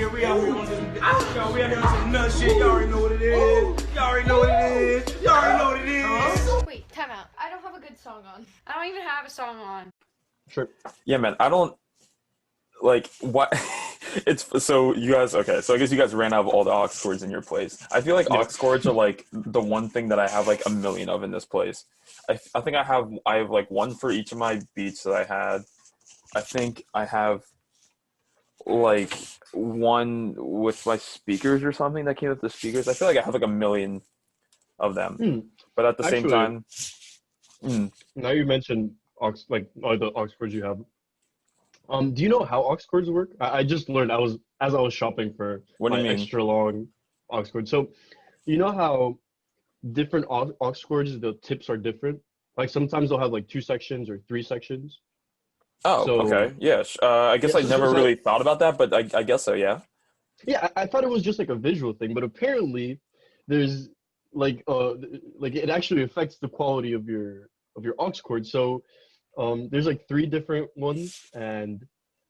here. We out here on this. Y'all, we out here on some nut shit. Y'all already know what it is. Y'all already know what it is. Y'all already know what it is. Wait, time out. I don't have a good song on. I don't even have a song on. Sure. Yeah, man. I don't like what. It's so you guys. Okay, so I guess you guys ran out of all the aux cords in your place. I feel like aux cords are like the one thing that I have like a million of in this place. I think I have like one for each of my beats that I had. I think I have like one with my speakers or something that came with the speakers. I feel like I have like a million of them. But at the same time, now you mentioned aux, like all the aux cords you have. Do you know how aux cords work? I just learned as I was shopping for what do you mean? Extra long aux cords. So you know how different aux cords, the tips are different? Like sometimes they'll have like 2 sections or 3 sections. Oh, So, okay. Yeah. I guess I never really thought about that, but I guess so, yeah. Yeah, I thought it was just like a visual thing, but apparently there's like it actually affects the quality of your aux cord. So there's like 3 different ones and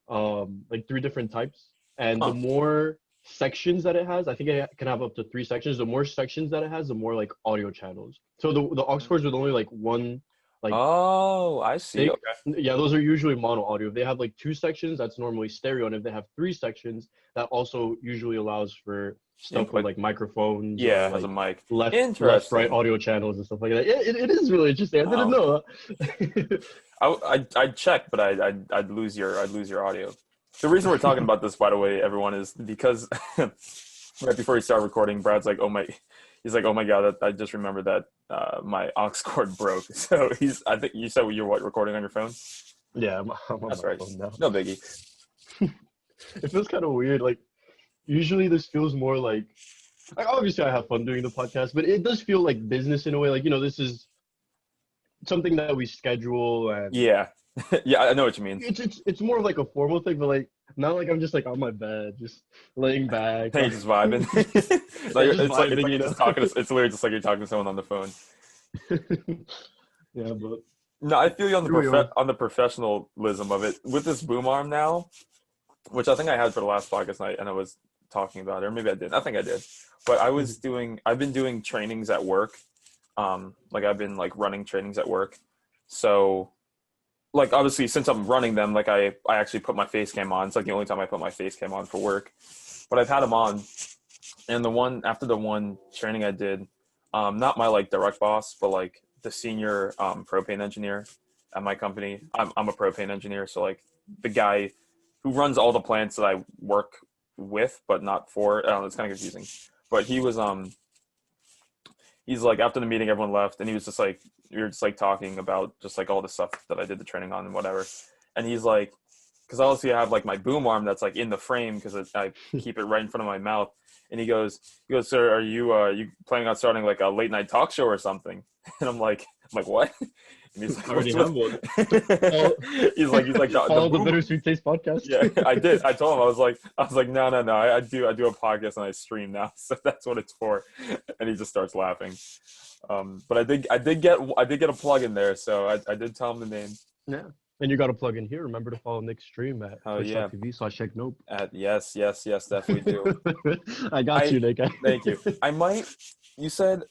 like 3 different types. And the more sections that it has, I think it can have up to 3 sections. The more sections that it has, the more like audio channels. So the aux cords with only like one, like, oh, I see. Okay. yeah, those are usually mono audio. If they have like 2 sections, that's normally stereo. And if they have 3 sections, that also usually allows for stuff with like microphones. Yeah, or, like, has a mic. left, right audio channels and stuff like that. It is really interesting. I didn't know. I'd check, but I'd lose your audio. The reason we're talking about this, by the way, everyone, is because right before we start recording, Brad's like, he's like, oh my god, I just remembered that my aux cord broke. So I think you said you're recording on your phone? Yeah, I'm on That's my right. phone now. No biggie. It feels kind of weird. Like usually this feels more like obviously I have fun doing the podcast, but it does feel like business in a way. Like, this is something that we schedule and yeah. Yeah, I know what you mean. It's more of like a formal thing, but like not like I'm just like on my bed, just laying back. Hey, just vibing. It's literally just like you're talking to someone on the phone. Yeah, but no, I feel you on the professionalism of it with this boom arm now, which I think I had for the last podcast night, and I was talking about it, or maybe I didn't. I think I did, but I've been doing trainings at work. Like I've been like running trainings at work, so. Like, obviously, since I'm running them, like, I actually put my face cam on. It's like the only time I put my face cam on for work. But I've had them on. And after the one training I did, not my, like, direct boss, but, like, the senior propane engineer at my company. I'm a propane engineer. So, like, the guy who runs all the plants that I work with, but not for. I don't know, it's kind of confusing. But he was, he's like, after the meeting, everyone left, and he was just like, we were just like talking about just like all the stuff that I did the training on and whatever. And he's like, because obviously I have like my boom arm that's like in the frame because I keep it right in front of my mouth. And he goes, sir, are you planning on starting like a late night talk show or something? And I'm like, what? And he's like, I already have one. he's like Follow the Bittersweet Taste podcast. Yeah, I did. I told him I was like, no. I do a podcast and I stream now, so that's what it's for. And he just starts laughing. But I did get a plug in there, so I did tell him the name. Yeah, and you got a plug in here. Remember to follow Nick's stream at twitch.tv/checknope. Yes, definitely do. I got you, Nick. Thank you. I might. You said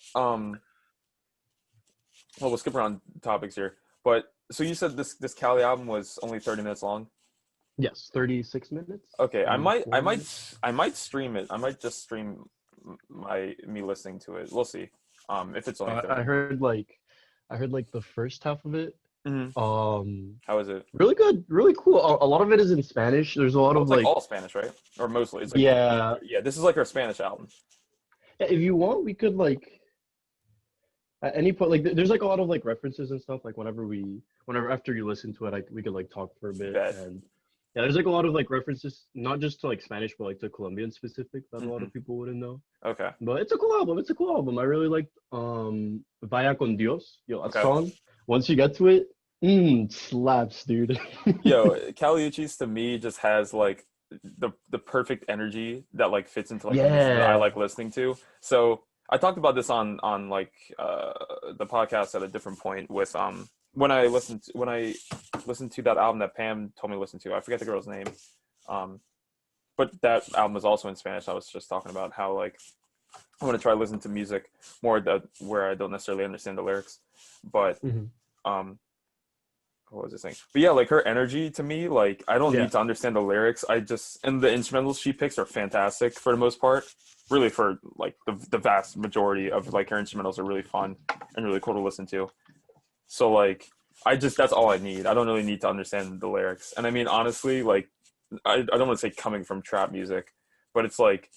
well, we'll skip around topics here, but so you said this Cali album was only 30 minutes long? Yes, 36 minutes. Okay, I might stream it. I might just stream me listening to it. We'll see. If it's only 30. I heard like the first half of it. Mm-hmm. How is it? Really good, really cool. A lot of it is in Spanish. There's a lot of like all Spanish, right? Or mostly. It's like, yeah. This is like our Spanish album. Yeah, if you want, we could like at any point, like there's like a lot of like references and stuff. Like whenever after you listen to it, we could like talk for a bit. And yeah, there's like a lot of like references, not just to like Spanish, but like to Colombian specific that a lot of people wouldn't know. Okay. But it's a cool album. I really liked Vaya con Dios. That song. Once you get to it, slaps, dude. Yo, Caliuchis to me just has like the perfect energy that like fits into like the music that I like listening to. So I talked about this on like the podcast at a different point with when I listened to that album that Pam told me to listen to. I forget the girl's name. but that album is also in Spanish. I was just talking about how like I want to try to listen to music more where I don't necessarily understand the lyrics, but what was I saying? But yeah, like her energy to me, like I don't need to understand the lyrics. And the instrumentals she picks are fantastic for the most part. Really, for like the vast majority of like her instrumentals are really fun and really cool to listen to. So like that's all I need. I don't really need to understand the lyrics. And I mean honestly, like I don't want to say coming from trap music, but it's like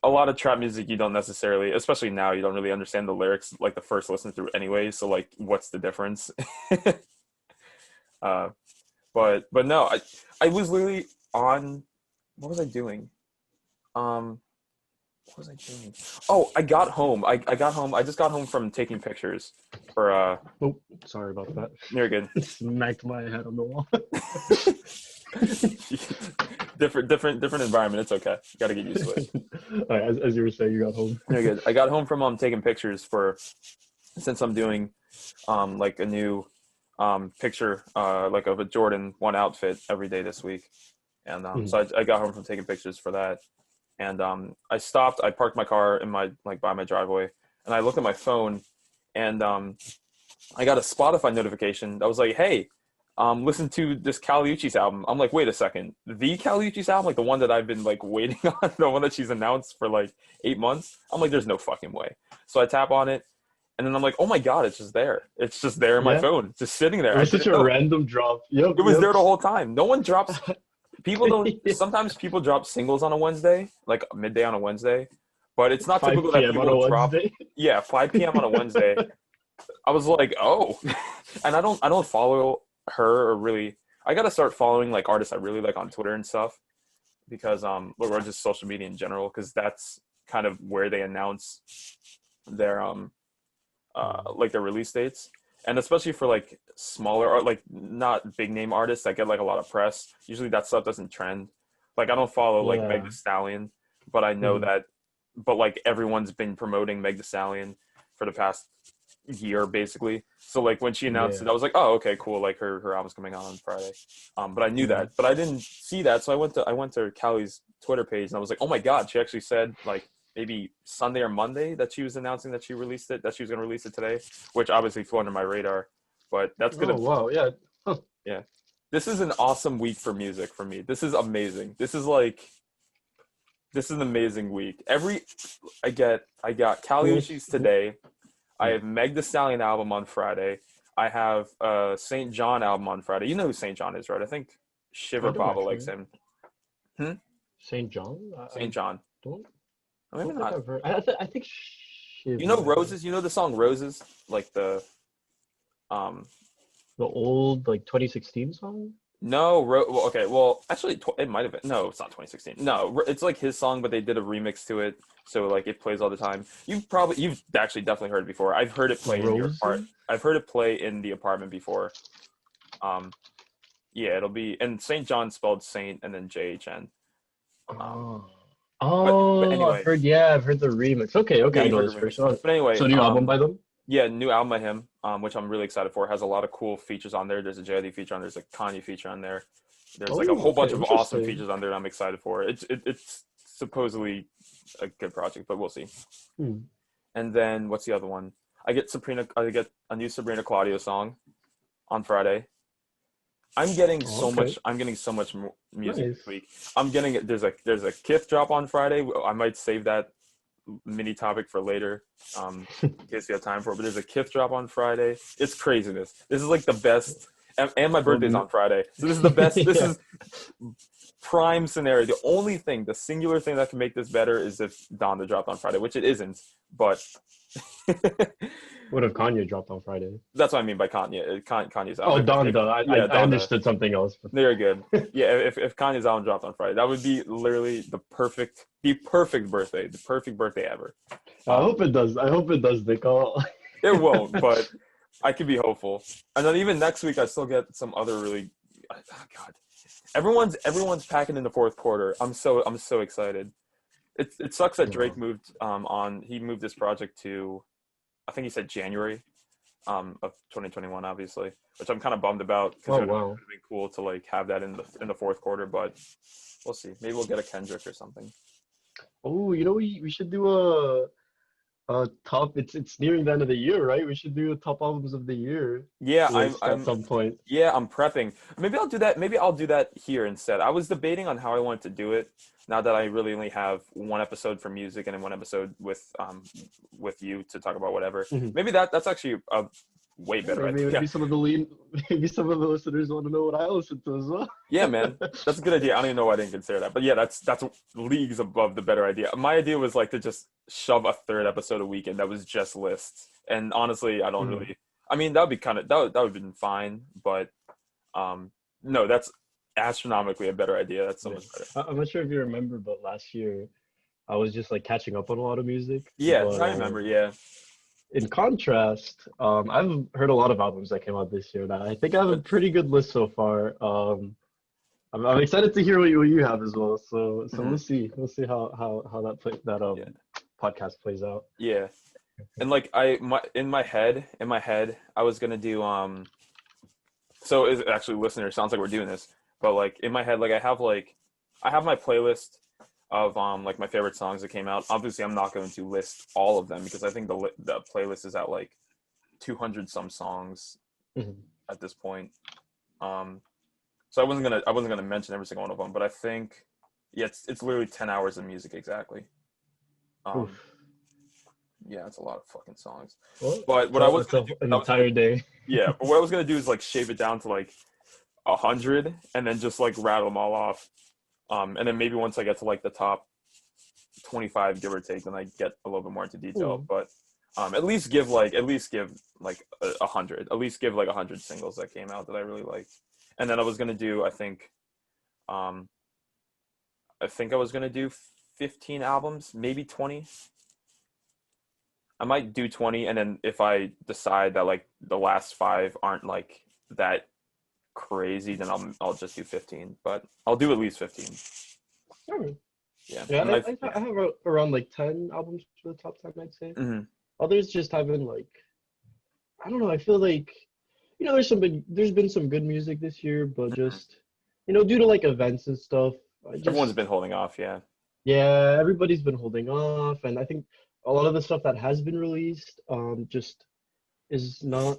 a lot of trap music you don't necessarily, especially now, you don't really understand the lyrics like the first listen through anyway. So like, what's the difference? But no, I was literally on. What was I doing? What was I doing? Oh, I got home. I got home. I just got home from taking pictures for. Oh, sorry about that. You're good. Smacked my head on the wall. different environment. It's okay. You got to get used to it. All right, as you were saying, you got home. You're good. I got home from taking pictures since I'm doing like a new picture like of a Jordan 1 outfit every day this week, and so I got home from taking pictures for that, and I parked my car in my by my driveway, and I looked at my phone, and I got a Spotify notification that was like, hey, listen to this Kali Uchis album. I'm like, wait a second, the Kali Uchis album, like the one that I've been like waiting on, the one that she's announced for like 8 months. I'm like, there's no fucking way. So I tap on it, and then I'm like, oh my god, it's just there. It's just there in my phone, it's just sitting there. It was such a random drop. Yep, it was there the whole time. No one drops. People don't. Sometimes people drop singles on a Wednesday, like midday on a Wednesday, but it's not typical that people drop. Yeah, 5 p.m. on a Wednesday. I was like, oh, and I don't follow her or really. I gotta start following like artists I really like on Twitter and stuff, because or just social media in general, because that's kind of where they announce their like their release dates. And especially for like smaller art, like not big name artists that get like a lot of press, usually that stuff doesn't trend. Like I don't follow like Meg Thee Stallion, but I know that, but like everyone's been promoting Meg Thee Stallion for the past year basically. So like when she announced it, I was like, oh, okay, cool. Like her album's coming out on Friday. But I knew that, but I didn't see that. So I went to Callie's Twitter page, and I was like, oh my God, she actually said like maybe Sunday or Monday that she was announcing that she released it, that she was going to release it today, which obviously flew under my radar, but that's going to, wow. Yeah. Huh. Yeah. This is an awesome week for music for me. This is amazing. This is an amazing week. I got Kali Uchis today. I have Meg Thee Stallion album on Friday. I have St. John album on Friday. You know who St. John is, right? I think Shiver Baba likes him. St. John? St. John. Maybe not. I think you know Roses. You know the song Roses, like the old like 2016 song. No, okay. Well, actually, it might have been. No, it's not 2016. No, it's like his song, but they did a remix to it, so like it plays all the time. You've actually definitely heard it before. I've heard it play in your apartment. I've heard it play in the apartment before. Yeah, it'll be, and St. John spelled Saint and then JHN. But anyway, I've heard the remix. Okay, Yeah, I know this first song. But anyway, So new album by them? Yeah, new album by him, which I'm really excited for. It has a lot of cool features on there. There's a JID feature on there. There's a Kanye feature on there. There's like a whole bunch of awesome features on there that I'm excited for. It's supposedly a good project, but we'll see. And then what's the other one? I get a new Sabrina Claudio song on Friday. I'm getting so much. I'm getting so much music this week. There's a Kith drop on Friday. I might save that mini topic for later, in case you have time for it. But there's a Kith drop on Friday. It's craziness. This is like the best. And my birthday's on Friday, so this is the best. This is prime scenario. The singular thing that can make this better is if Donda dropped on Friday, which it isn't. But what if Kanye dropped on Friday? That's what I mean by Kanye. Kanye's album. Oh, Donda. I understood something else. Very good. Yeah, if Kanye's album dropped on Friday, that would be literally the perfect birthday ever. I hope it does. Nicole. It won't, but I could be hopeful. And then even next week, I still get some other really. Oh God, everyone's packing in the fourth quarter. I'm so excited. It sucks that Drake moved He moved this project to, I think he said January, of 2021, obviously, which I'm kind of bummed about because Oh it would wow. have been cool to like have that in the fourth quarter, but we'll see. Maybe we'll get a Kendrick or something. Oh, we should do a top. It's nearing the end of the year, right? We should do a top albums of the year Yeah, list at some point. I'm prepping. Maybe I'll do that. Maybe I'll do that here instead. I was debating on how I wanted to do it. Now that I really only have one episode for music and then one episode with you to talk about whatever. Mhm. Maybe that's actually a way better idea. Maybe some of the maybe some of the listeners want to know what I listen to as well. Yeah, man, that's a good idea. I don't even know why I didn't consider that, but yeah, that's leagues above the better idea. My idea was like to just shove a third episode a week, and that was just lists. And honestly, I don't really. I mean, that would be that would have been fine, but no, that's astronomically a better idea. That's so much better. I'm not sure if you remember, but last year I was just like catching up on a lot of music. Yeah, but, I remember. Yeah. In contrast, I've heard a lot of albums that came out this year. That I think I have a pretty good list so far. I'm excited to hear what you have as well. So we'll see that podcast plays out. Yeah, and like in my head, I was gonna do So is actually, listener, sounds like we're doing this, but like in my head, like I have my playlist of like my favorite songs that came out. Obviously, I'm not going to list all of them because I think the playlist is at like 200 some songs at this point. So I wasn't gonna mention every single one of them, but I think it's literally 10 hours of music exactly. Yeah, it's a lot of fucking songs. Well, but what I was gonna do, an entire day. Yeah, but what I was gonna do is like shave it down to like 100 and then just like rattle them all off. And then maybe once I get to like the top 25, give or take, then I get a little bit more into detail. But at least give like 100. At least give like 100 singles that came out that I really liked. And then I was gonna do, I think I was gonna do 15 albums, maybe 20. I might do 20, and then if I decide that like the last 5 aren't like that crazy, then I'll just do 15. But I'll do at least 15. Sure. Yeah. I have around like 10 albums for the top 10, I'd say. Mm-hmm. Others just haven't like, I don't know. I feel like there's been some good music this year, but just due to like events and stuff, everyone's been holding off. Yeah, everybody's been holding off, and I think a lot of the stuff that has been released just is not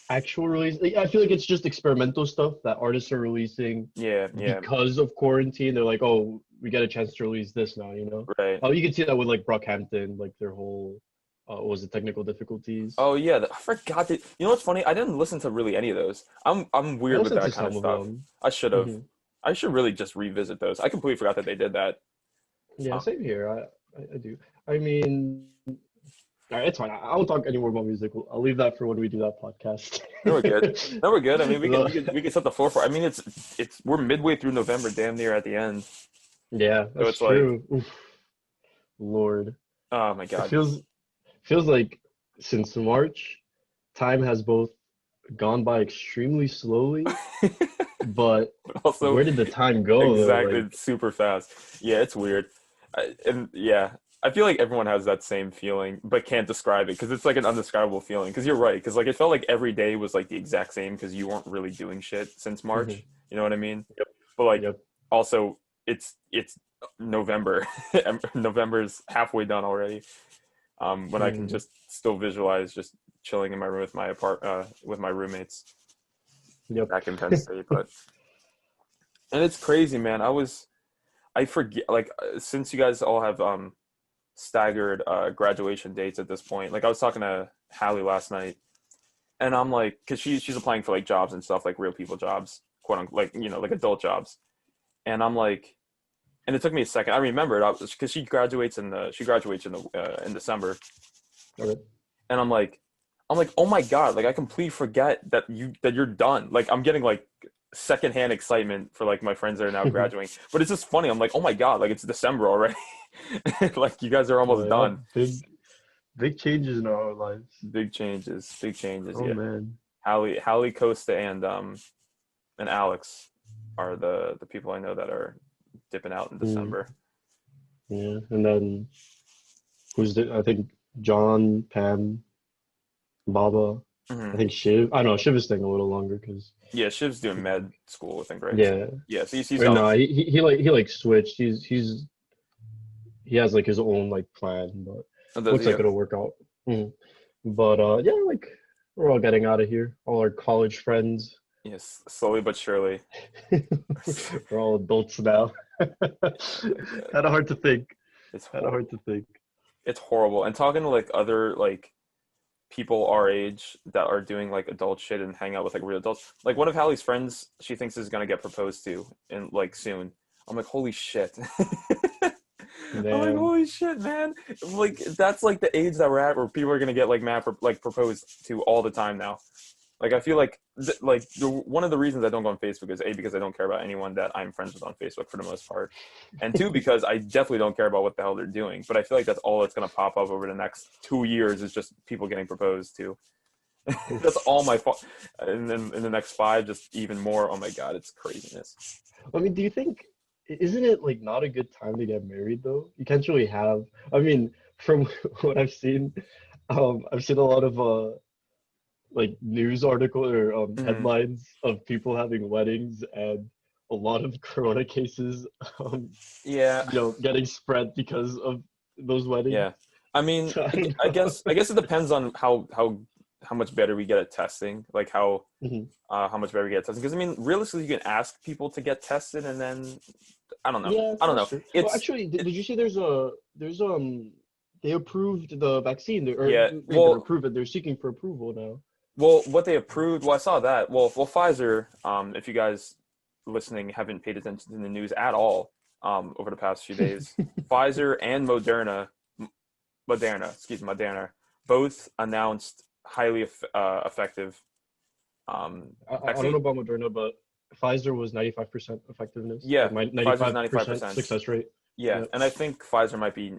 actual release. I feel like it's just experimental stuff that artists are releasing because of quarantine. They're like, oh, we get a chance to release this now, Right. Oh, you can see that with like Brockhampton, like their whole what was it, technical difficulties. Oh yeah, I forgot that. You know what's funny? I didn't listen to really any of those. I'm weird with that kind of stuff. I should have. I should really just revisit those. I completely forgot that they did that. Yeah, same here. I do. I mean, all right, it's fine. I won't talk any more about music. I'll leave that for when we do that podcast. No, we're good. No, we're good. I mean, we can set the floor for. I mean, it's we're midway through November, damn near at the end. Yeah, that's true. Like, Lord. Oh my God. It feels like since March, time has both gone by extremely slowly, but also, where did the time go? Exactly, it's super fast. Yeah, it's weird. I feel like everyone has that same feeling, but can't describe it because it's like an undescribable feeling. Because you're right, because like it felt like every day was like the exact same because you weren't really doing shit since March. You know what I mean? Yep. But like also, it's November. November's halfway done already. When I can just still visualize just chilling in my room with my roommates. Back in Penn State, but and it's crazy, man. I forget, like, since you guys all have staggered graduation dates at this point. Like I was talking to Hallie last night, and I'm like, because she's applying for like jobs and stuff, like real people jobs, quote unquote, like like adult jobs, and I'm like. And it took me a second. I remembered because she graduates in December, okay. And I'm like, oh my God! Like I completely forget that you're done. Like I'm getting like secondhand excitement for like my friends that are now graduating. But it's just funny. I'm like, oh my God! Like it's December already. Like you guys are almost done. Big changes in our lives. Big changes. Oh yeah. Man. Hallie, Costa, and Alex are the people I know that are dipping out in December. Yeah, and then I think John, Pam, Baba, I think Shiv. I don't know. Shiv is staying a little longer because Yeah, Shiv's doing med school, I think, right? yeah. Yeah, so he's Or out. no, he switched. He has like his own like plan, but looks like it'll work out. Mhm. But yeah, like we're all getting out of here. All our college friends. Yes, slowly but surely. We're all adults now. Kind of hard to think. It's Kind of horrible. hard to think. It's horrible. And talking to like other like people our age that are doing like adult shit and hang out with like real adults. Like one of Hallie's friends, she thinks is gonna get proposed to in like soon. I'm like, holy shit. I'm like, holy shit, man. Like that's like the age that we're at where people are gonna get like proposed to all the time now. Like I feel like one of the reasons I don't go on Facebook is A, because I don't care about anyone that I'm friends with on Facebook for the most part, and two, because I definitely don't care about what the hell they're doing. But I feel like that's all that's gonna pop up over the next 2 years is just people getting proposed to. That's all my fault. And then in the next 5, just even more. Oh my god, it's craziness. I mean, do you think, isn't it like not a good time to get married though? You can't really have. I mean, from what I've seen a lot of like news article or headlines of people having weddings and a lot of corona cases Yeah. getting spread because of those weddings. Yeah. I mean, So, I guess it depends on how much better we get at testing, like how much better we get at testing. Because I mean, realistically, you can ask people to get tested, and then I don't know. yeah, I don't know. True. Well, actually, did you see there's they approved the vaccine? They're approved it. They're seeking for approval now. Well, what they approved, I saw that. Well, Pfizer, if you guys listening haven't paid attention to the news at all over the past few days, Pfizer and Moderna, both announced highly effective. I don't know about Moderna, but Pfizer was 95% effectiveness. Yeah, like 95% success rate. Yeah, and I think Pfizer might be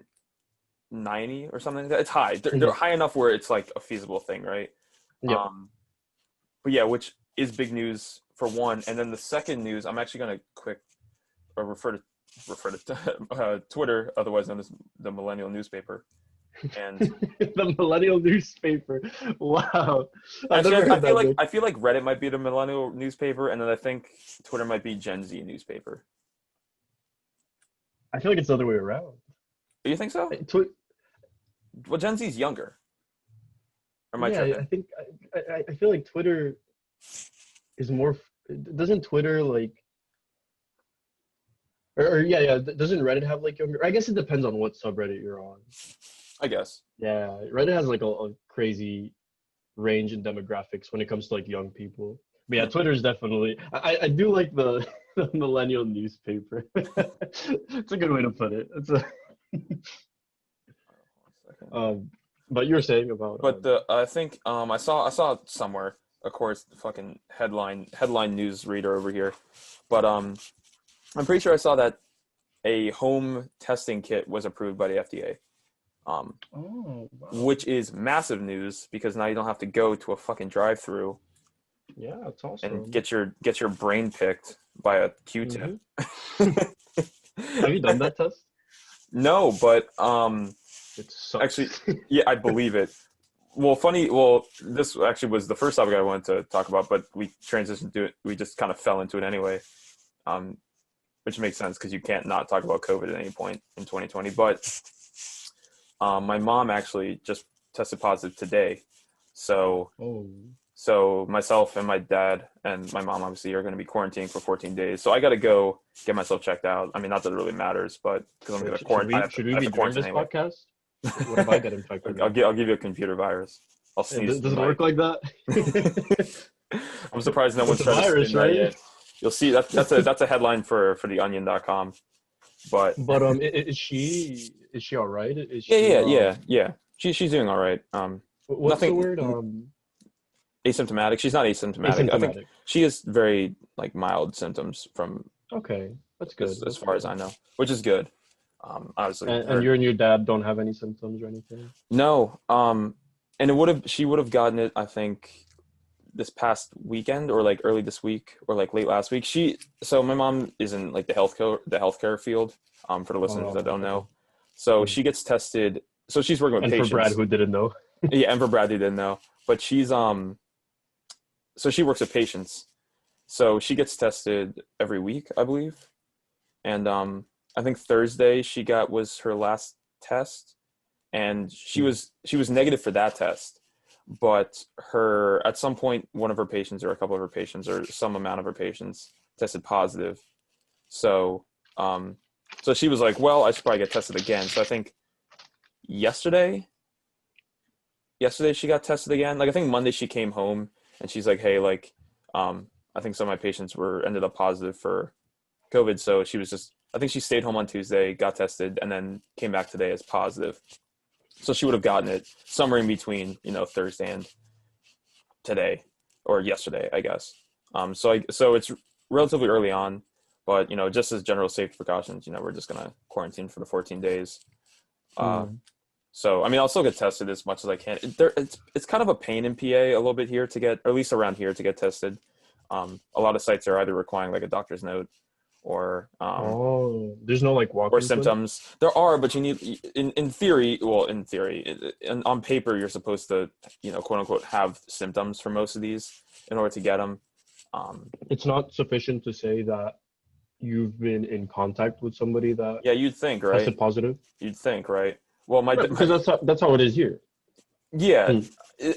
90 or something like that. It's high. They're high enough where it's like a feasible thing, right? Yeah. But yeah, which is big news for one. And then the second news, I'm actually going to refer to Twitter, otherwise known as the Millennial Newspaper. And the Millennial Newspaper. Wow. Actually, I feel like Reddit might be the Millennial Newspaper, and then I think Twitter might be Gen Z Newspaper. I feel like it's the other way around. Do you think so? Well, Gen Z is younger. Or am I tripping? I think I feel like Twitter is more. Doesn't Twitter like? Doesn't Reddit have like younger? I guess it depends on what subreddit you're on. I guess. Yeah, Reddit has like a crazy range in demographics when it comes to like young people. But yeah, Twitter is definitely. I do like the Millennial Newspaper. It's a good way to put it. It's a. But you were saying about. But I think I saw somewhere, of course, the fucking headline news reader over here, but I'm pretty sure I saw that a home testing kit was approved by the FDA. Wow. Which is massive news because now you don't have to go to a fucking drive-through. Yeah, it's awesome. And get your brain picked by a Q-tip. Have you done that test? No, but it sucks. Actually, yeah, I believe it. Well, this actually was the first topic I wanted to talk about, but we transitioned to it. We just kind of fell into it anyway, which makes sense because you can't not talk about COVID at any point in 2020. But my mom actually just tested positive today. So myself and my dad and my mom obviously are going to be quarantined for 14 days. So I got to go get myself checked out. I mean, not that it really matters, but because I'm going to quarantine. Should we be doing this podcast? What if I get infected? I'll give you a computer virus. I'll sneeze. Does it work like that? I'm surprised no one's tried to spin that yet. You'll see that's a headline for theonion.com. But is she all right? Yeah. She's doing all right. What's the word? Asymptomatic. She's not asymptomatic. I think she has very like mild symptoms from. Okay, that's good. As far as I know, which is good. Obviously. And you and your dad don't have any symptoms or anything? No. And she would have gotten it, I think, this past weekend or like early this week or like late last week. So my mom is in like the healthcare field. For the listeners that don't know, so she gets tested. So she's working with patients. For Brad, who didn't know. Yeah, and for Brad, who didn't know. but so she works with patients, so she gets tested every week, I believe. And I think Thursday was her last test, and she was negative for that test. But at some point, one of her patients or a couple of her patients or some amount of her patients tested positive. So so she was like, well, I should probably get tested again. So I think yesterday she got tested again. Like I think Monday she came home and she's like, hey, like I think some of my patients ended up positive for COVID. So I think she stayed home on Tuesday, got tested, and then came back today as positive. So she would have gotten it somewhere in between, Thursday and today or yesterday, I guess. So it's relatively early on, but, just as general safety precautions, we're just going to quarantine for the 14 days. So, I mean, I'll still get tested as much as I can. It's kind of a pain in PA a little bit here to get, or at least around here to get tested. A lot of sites are either requiring like a doctor's note or there's no like walk-in or symptoms. Clinic? There are, but you need in theory, and on paper you're supposed to, quote unquote, have symptoms for most of these in order to get them. It's not sufficient to say that you've been in contact with somebody that you'd think, right? Tested positive. You'd think, right? Well, because that's how it is here. Yeah,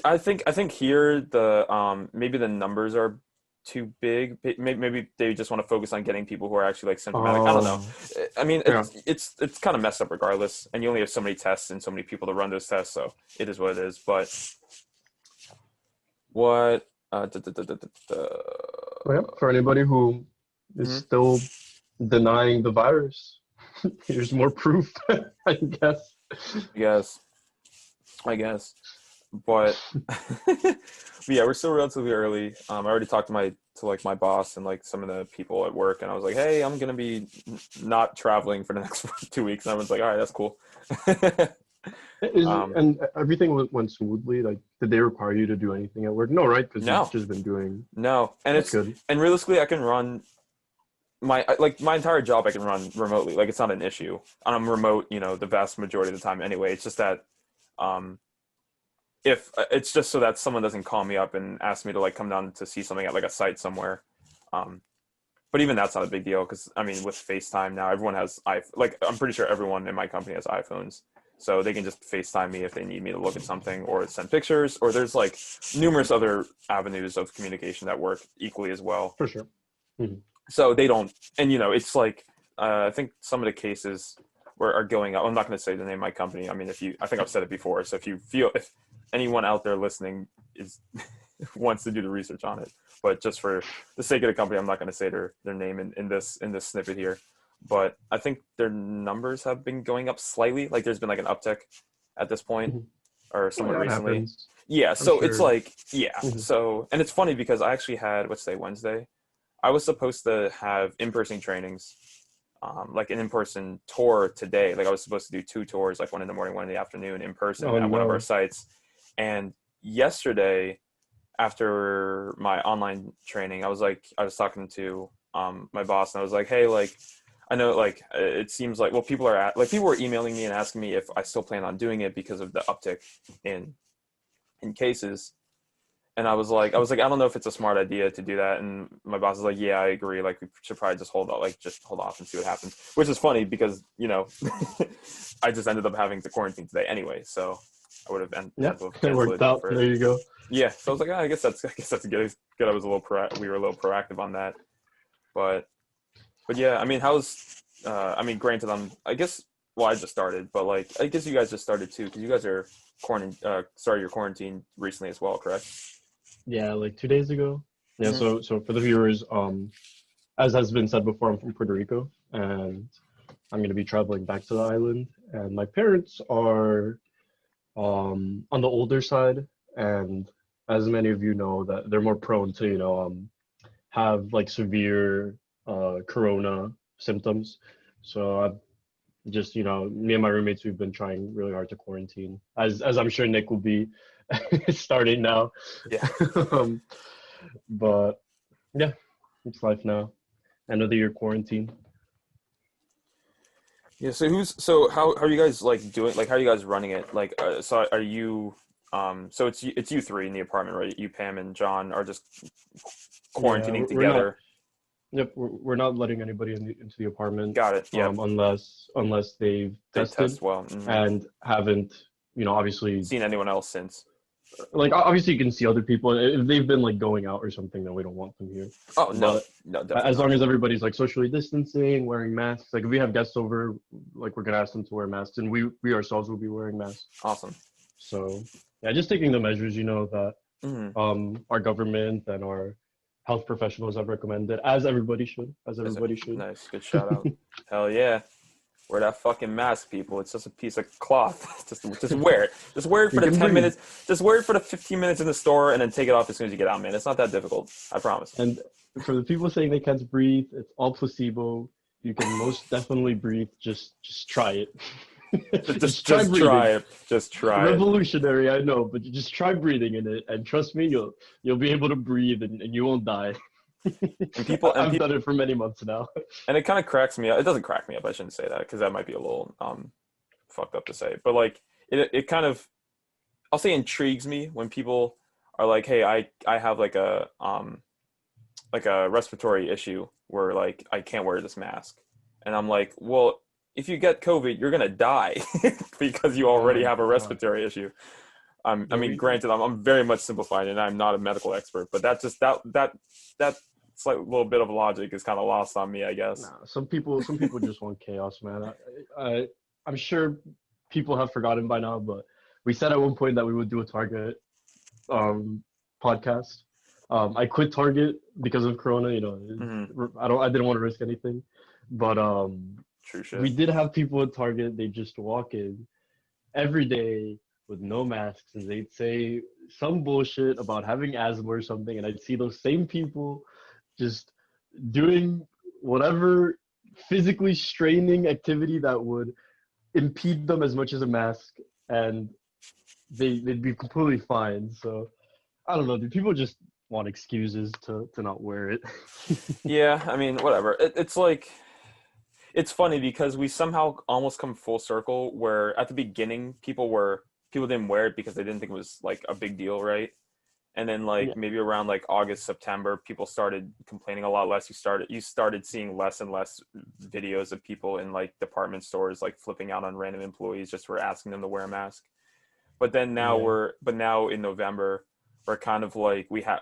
I think here the maybe the numbers are too big. Maybe they just want to focus on getting people who are actually like symptomatic. I don't know. I mean, it's kind of messed up regardless, and you only have so many tests and so many people to run those tests, so it is what it is. But what? For anybody who is still denying the virus, here's more proof. I guess. But yeah, we're still relatively early. I already talked to my boss and like some of the people at work, and I was like, hey, I'm gonna be not traveling for the next 2 weeks, and everyone's like, all right, that's cool. And everything went smoothly. Like, did they require you to do anything at work? No, right? Because you've just been doing. No, and it's good. And realistically, I can run my entire job. I can run remotely. Like, it's not an issue. I'm remote, the vast majority of the time. Anyway, it's just that, if it's just so that someone doesn't call me up and ask me to like come down to see something at like a site somewhere. But even that's not a big deal because I mean, with FaceTime now, everyone has I'm pretty sure everyone in my company has iPhones. So they can just FaceTime me if they need me to look at something or send pictures, or there's like numerous other avenues of communication that work equally as well. For sure. Mm-hmm. So they don't, and it's like, I think some of the cases are going up. I'm not going to say the name of my company. I mean, I think I've said it before. So if anyone out there listening wants to do the research on it, but just for the sake of the company, I'm not going to say their name in this snippet here. But I think their numbers have been going up slightly. Like there's been like an uptick at this point or somewhat recently. Happens. Yeah. So sure. It's like, So, and it's funny because I actually had, Wednesday, I was supposed to have in-person trainings, like an in-person tour today. Like I was supposed to do 2 tours, like one in the morning, one in the afternoon in person at one of our sites. And yesterday after my online training, I was talking to, my boss and I was like, hey, like, I know, like, it seems like, people were emailing me and asking me if I still plan on doing it because of the uptick in cases. And I was like, I don't know if it's a smart idea to do that. And my boss was like, yeah, I agree. Like, we should probably just hold off and see what happens, which is funny because, I just ended up having to quarantine today anyway. So I would have it worked out. There you go. Yeah. So I was like, I guess that's good. I was we were a little proactive on that, but yeah, I mean, granted, I just started, but like, I guess you guys just started too, because you guys are started your quarantine recently as well, correct? Yeah, like 2 days ago. Yeah, so for the viewers, as has been said before, I'm from Puerto Rico, and I'm going to be traveling back to the island, and my parents are on the older side, and as many of you know, that they're more prone to, have like severe corona symptoms. So I've just, me and my roommates, we've been trying really hard to quarantine, as I'm sure Nick will be starting now. Yeah. But yeah, it's life now. End of the year quarantine. Yeah. So how are you guys like doing? Like, how are you guys running it? Like, so are you So it's you three in the apartment, right? You, Pam, and John are just quarantining we're together. Yep, we're not letting anybody into the apartment. Got it. Yeah. Unless they've They tested test well. Mhm. and haven't, obviously, Seen anyone else since? like obviously you can see other people if they've been like going out or something. Then we don't want them here. Oh no, But no, definitely as not. long as everybody's like socially distancing, wearing masks. Like if we have guests over, like we're gonna ask them to wear masks, and we ourselves will be wearing masks. Awesome. So yeah, just taking the measures, that Mhm. our government and our health professionals have recommended, as everybody should. Nice, good shout out. Hell yeah. Wear that fucking mask, people. It's just a piece of cloth. just wear it. Just wear it for You the can 10 breathe. minutes. Just wear it for the 15 minutes in the store and then take it off as soon as you get out, man. It's not that difficult. I promise. And for the people saying they can't breathe, it's all placebo. You can most definitely breathe. Just try it. Just try try breathing. it. Just try it. Revolutionary, I know, but you just try breathing in it, and trust me, you'll be able to breathe, and you won't die. I've done it for many months now. And it kind of cracks me up. It doesn't crack me up. I shouldn't say that because that might be a little fucked up to say. But like it kind of, I'll say, intrigues me when people are like, "Hey, I have like a respiratory issue where like I can't wear this mask," and I'm like, "Well, if you get COVID, you're gonna die because you already have a respiratory issue." I mean, granted, I'm very much simplifying, and I'm not a medical expert, but that slight little bit of logic is kind of lost on me, I guess. Nah, some people just want chaos, man. I'm sure people have forgotten by now, but we said at one point that we would do a Target podcast. I quit Target because of Corona. I didn't want to risk anything, but True shit. we did have people at Target. They just walk in every day with no masks, and they'd say some bullshit about having asthma or something, and I'd see those same people just doing whatever physically straining activity that would impede them as much as a mask, and they'd be completely fine. So I don't know, do people just want excuses to not wear it? Yeah, I mean, whatever. It's like, it's funny because we somehow almost come full circle where at the beginning people didn't wear it because they didn't think it was like a big deal, right? And then maybe around like August, September, people started complaining a lot less. You started seeing less and less videos of people in like department stores like flipping out on random employees just for asking them to wear a mask. But then now now in November, we're kind of like, we have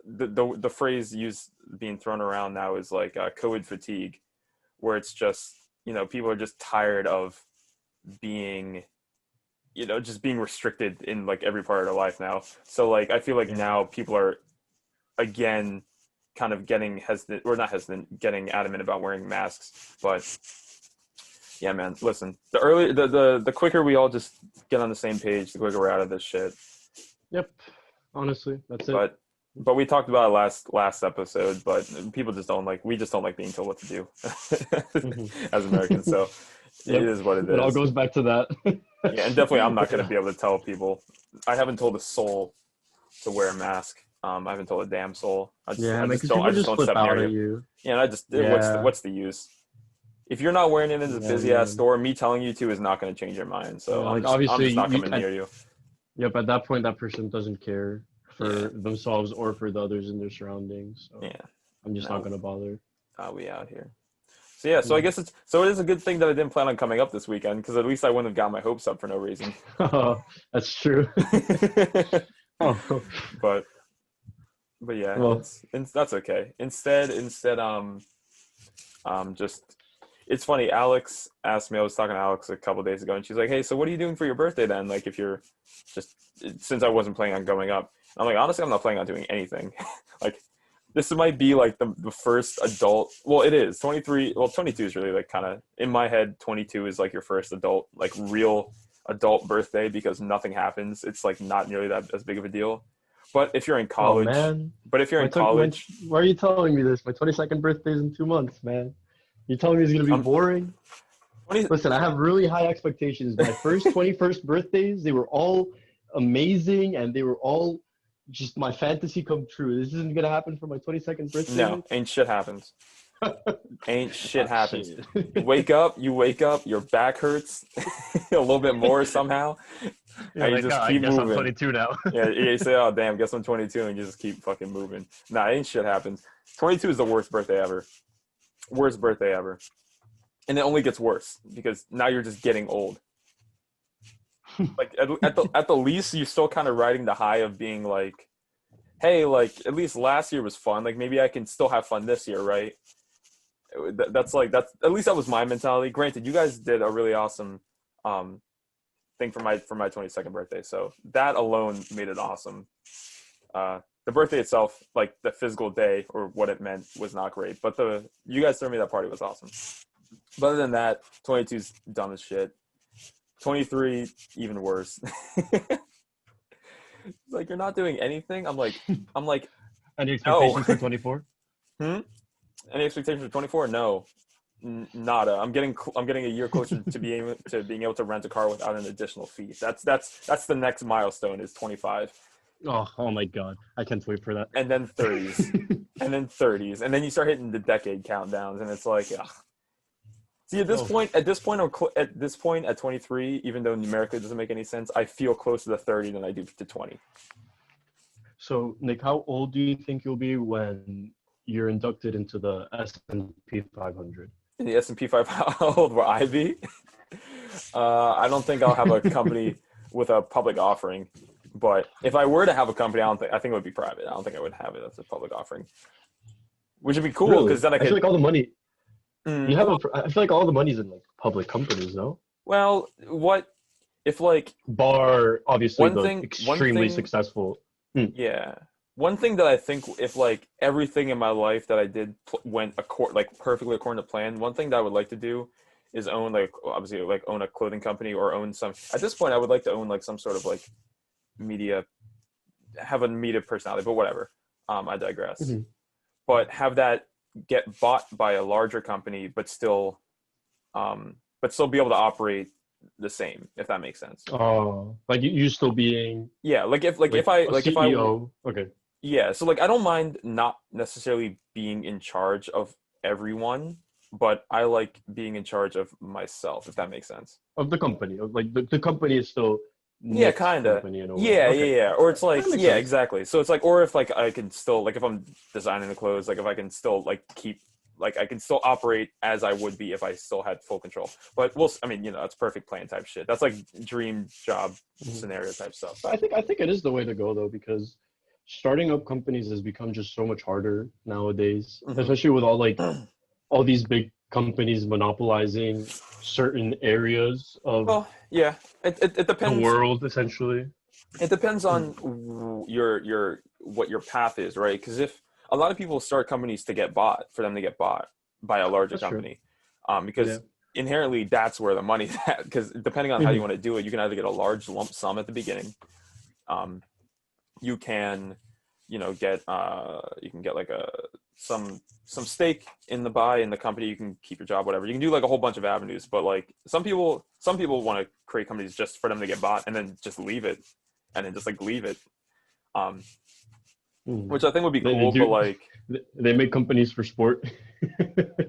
the phrase being thrown around now is like COVID fatigue, where it's just, people are just tired of being, just being restricted in like every part of their life now. So like, I feel like now people are again kind of getting hesitant, or not hesitant, getting adamant about wearing masks. But yeah, man, listen, the quicker we all just get on the same page, the quicker we're out of this shit. Yep. Honestly, that's it. But we talked about it last episode, but people just we just don't like being told what to do as Americans. So it is what it is. It all goes back to that. Yeah, and definitely I'm not going to be able to tell people. I haven't told a soul to wear a mask. I haven't told a damn soul. I just don't step near you. Yeah, and what's the use? If you're not wearing it in a busy ass store, me telling you to is not going to change your mind. So I'm just not coming near you. Yep, at that point, that person doesn't care for themselves or for the others in their surroundings. So I'm just not going to bother. We out here. So yeah, so I guess it is a good thing that I didn't plan on coming up this weekend, because at least I wouldn't have got my hopes up for no reason. That's true. But yeah, that's okay. Instead, just, it's funny. Alex asked me. I was talking to Alex a couple days ago, and she's like, "Hey, so what are you doing for your birthday then? Like, if you're since I wasn't planning on going up." And I'm like, honestly, I'm not planning on doing anything. Like, this might be like the first adult. Well, it is 23. Well, 22 is really like kind of in my head. 22 is like your first adult, like real adult birthday, because nothing happens. It's like not nearly that as big of a deal. But if you're in college, why are you telling me this? My 22nd birthday is in 2 months, man. You're telling me it's gonna be boring? Listen, I have really high expectations. My first 21st birthdays, they were all amazing, and they were all just my fantasy come true. This isn't gonna happen for my 22nd birthday. No, ain't shit happens. Ain't shit happens. Shit. You wake up, your back hurts a little bit more somehow, Yeah, and you like, just I keep guess I'm moving. 22 now. Yeah, you say, "Oh damn, guess I'm 22," and you just keep fucking moving. Nah, ain't shit happens. 22 is the worst birthday ever. Worst birthday ever, and it only gets worse because now you're just getting old. Like at the least, you're still kind of riding the high of being like, "Hey, like at least last year was fun. Like maybe I can still have fun this year, right?" That's at least that was my mentality. Granted, you guys did a really awesome thing for my 22nd birthday, so that alone made it awesome. The birthday itself, like the physical day or what it meant, was not great, but you guys throwing me that party was awesome. But other than that, 22's dumb as shit. 23 even worse. Like you're not doing anything. I'm like Any expectations for 24? Any expectations for 24? No, nada. I'm getting a year closer to being able to rent a car without an additional fee. That's the next milestone is 25. Oh my god, I can't wait for that. And then 30s, and then 30s, and then you start hitting the decade countdowns, and it's like, ugh. See, at this point, at 23, even though numerically it doesn't make any sense, I feel closer to 30 than I do to 20. So, Nick, how old do you think you'll be when you're inducted into the S&P 500? In the S&P 500, how old will I be? I don't think I'll have a company with a public offering. But if I were to have a company, I think it would be private. I don't think I would have it as a public offering, which would be cool because then I could. I feel like all the money. I feel like all the money's in like public companies, no? Well, what if like bar obviously extremely thing, successful. Yeah, one thing that I think if like everything in my life that I did went perfectly according to plan, one thing that I would like to do is own own a clothing company or own some. At this point, I would like to own like some sort of like media, have a media personality, but whatever. I digress. Mm-hmm. But have that get bought by a larger company, but still be able to operate the same, if that makes sense. Oh, like you still being if I okay. Yeah, so like I don't mind not necessarily being in charge of everyone, but I like being in charge of myself, if that makes sense. Of the company, like the company is still. Yeah, kind of. Yeah. Or it's like, yeah, sense. Exactly. So it's like, or if like I can still like if I'm designing the clothes, like if I can still like keep like I can still operate as I would be if I still had full control. But that's perfect plan type shit. That's like dream job scenario type stuff. I think it is the way to go though, because starting up companies has become just so much harder nowadays, especially with all these big companies monopolizing certain areas of it depends the world essentially. It depends on your what your path is, right? Because if a lot of people start companies to get bought by a larger company, because inherently that's where the money's at, because depending on how you want to do it, you can either get a large lump sum at the beginning, you can get like some stake in the company. You can keep your job, whatever. You can do like a whole bunch of avenues, but like some people want to create companies just for them to get bought and then just leave it, which I think would be cool. But like they make companies for sport.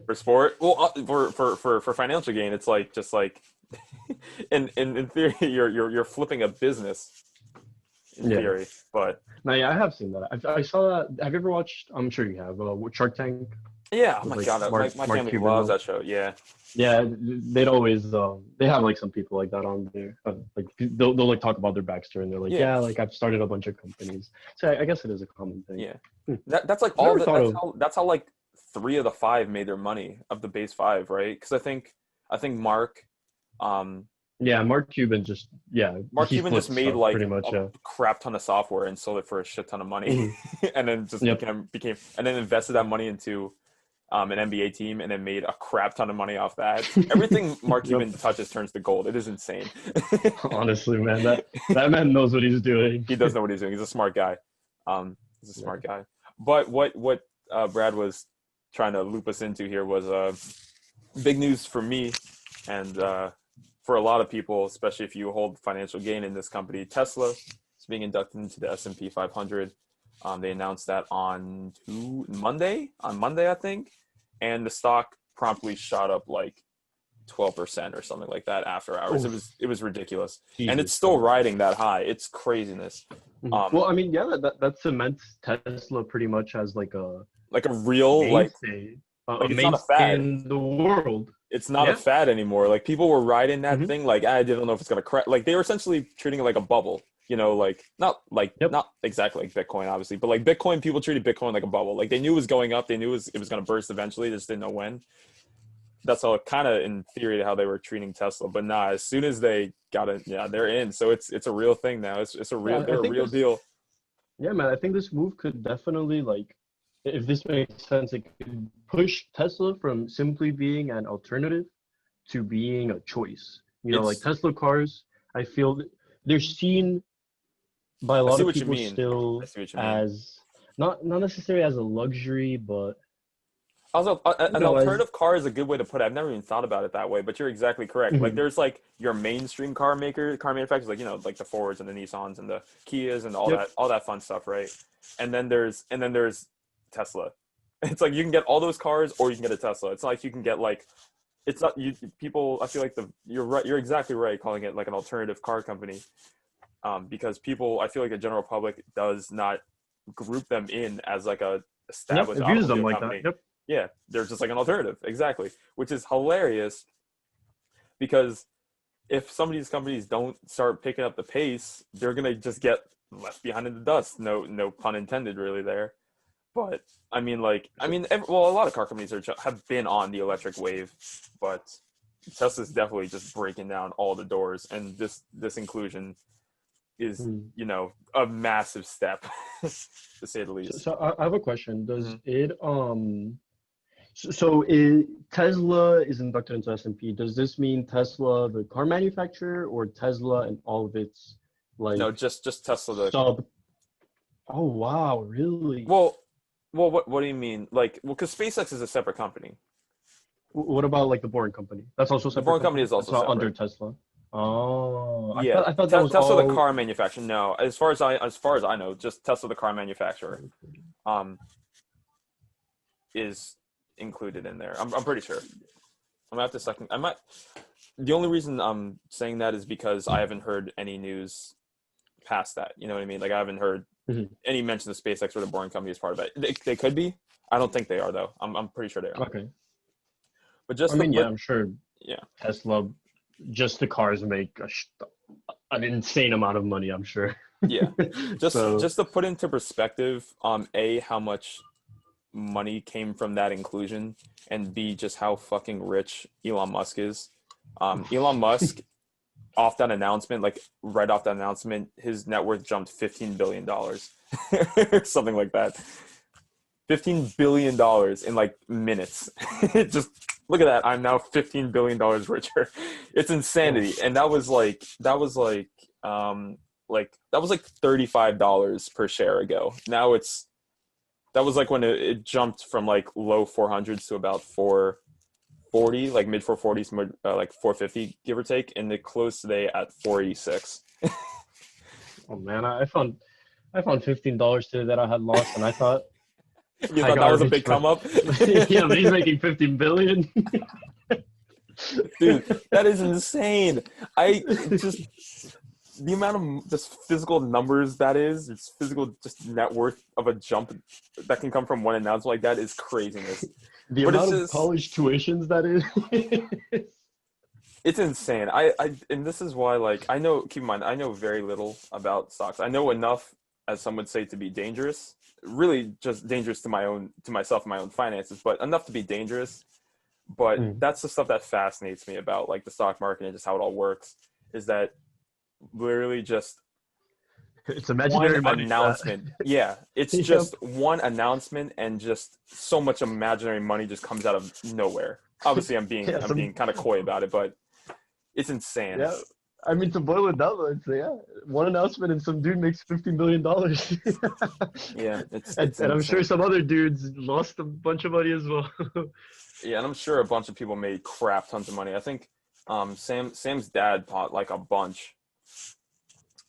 For sport, well, for financial gain, it's like just like in theory, you're flipping a business. In theory, but no, I have seen that. I saw that. Have you ever watched? I'm sure you have. Shark Tank. Yeah, oh my god, my family Cuban loves that show. Yeah, they'd always they have like some people like that on there. Like they'll like talk about their backstory and they're like, like I've started a bunch of companies. So I guess it is a common thing. Yeah, that's like that's how like 3 of the 5 made their money of the base 5, right? Because I think Mark. Mark Cuban just made like a crap ton of software and sold it for a shit ton of money, and then just became and then invested that money into an NBA team and then made a crap ton of money off that. Everything Mark Cuban touches turns to gold. It is insane. Honestly, man, that man knows what he's doing. He does know what he's doing. He's a smart guy. Smart guy. But what Brad was trying to loop us into here was big news for me and for a lot of people, especially if you hold financial gain in this company. Tesla is being inducted into the S&P 500. They announced that on Monday, I think. and the stock promptly shot up like 12% or something like that after hours. It was ridiculous. Jesus And it's still riding that high. It's craziness. Well, I mean, yeah, that cements Tesla pretty much as like a real mainstay, like a it's not a mainstay fad. in the world. It's not a fad anymore. Like people were riding that thing like I didn't know if it's gonna crash. Like they were essentially treating it like a bubble. You know, like not exactly like Bitcoin, obviously, but like Bitcoin, people treated Bitcoin like a bubble. Like they knew it was going up, they knew it was gonna burst eventually, they just didn't know when. That's all kind of in theory how they were treating Tesla. But nah, as soon as they got it, they're in. So it's a real thing now. It's a real they're a real deal. Yeah, man, I think this move could definitely, like, if this makes sense, it could push Tesla from simply being an alternative to being a choice. You know, like Tesla cars, I feel they're seen by a lot of people still as not necessarily as a luxury, but also an alternative car is a good way to put it. I've never even thought about it that way, but you're exactly correct. Like there's like your mainstream car manufacturers, like, you know, like the Fords and the Nissans and the Kias and all that fun stuff, right? And then there's Tesla. It's like you can get all those cars or you can get a Tesla. It's not like you can get like it's not you people. I feel like you're right. You're exactly right calling it like an alternative car company, because people. I feel like the general public does not group them in as like a established automobile company. Yeah, they're just like an alternative, exactly, which is hilarious because if some of these companies don't start picking up the pace, they're gonna just get left behind in the dust. No pun intended, really there. But a lot of car companies have been on the electric wave, but Tesla's definitely just breaking down all the doors, and this inclusion is a massive step to say the least. So I have a question. Does it Tesla is inducted into S&P. Does this mean Tesla, the car manufacturer, or Tesla and all of its like? No, just Tesla. Oh wow, really? Well, what do you mean? Like, because SpaceX is a separate company. What about like the Boring Company? That's also separate. The Boring Company is also separate. Under Tesla. Oh, yeah. I thought that was Tesla, all... the car manufacturer. No, as far as I know, just Tesla, the car manufacturer, is included in there. I'm pretty sure. I'm gonna have to second. I might. The only reason I'm saying that is because I haven't heard any news past that. You know what I mean? Like I haven't heard any mention of SpaceX or the Boring Company as part of it. They could be. I don't think they are though. I'm pretty sure they are. Okay. But just I'm sure. Yeah. Tesla, just the cars make an insane amount of money. I'm sure. Yeah. Just to put into perspective, how much money came from that inclusion, and B, just how fucking rich Elon Musk is. Elon Musk, right off that announcement, his net worth jumped $15 billion. Something like that. $15 billion in like minutes. Just look at that. I'm now $15 billion richer. It's insanity. And that was like $35 per share ago. Now that was like when it jumped from like low 400s to about 440, like mid 440s, like 450, give or take. And it closed today at 486. Oh man, I found $15 today that I had lost, and I thought you thought that was a big come up. Yeah, but he's making $15 billion. Dude, that is insane. The amount of just physical numbers that is, it's physical just net worth of a jump that can come from one announcement like that is craziness. The amount of college tuitions that is. It's insane. And this is why, like, keep in mind, I know very little about stocks. I know enough, as some would say, to be dangerous. Really just dangerous to myself and my own finances, but enough to be dangerous. But that's the stuff that fascinates me about like the stock market and just how it all works, is that literally just it's imaginary one announcement. Yeah, it's just one announcement, and just so much imaginary money just comes out of nowhere. Obviously, I'm being kind of coy about it, but it's insane. Yeah, I mean, to boil it down, I'd say one announcement and some dude makes $15 billion. Yeah, and I'm sure some other dudes lost a bunch of money as well. Yeah, and I'm sure a bunch of people made crap tons of money. I think Sam's dad bought like a bunch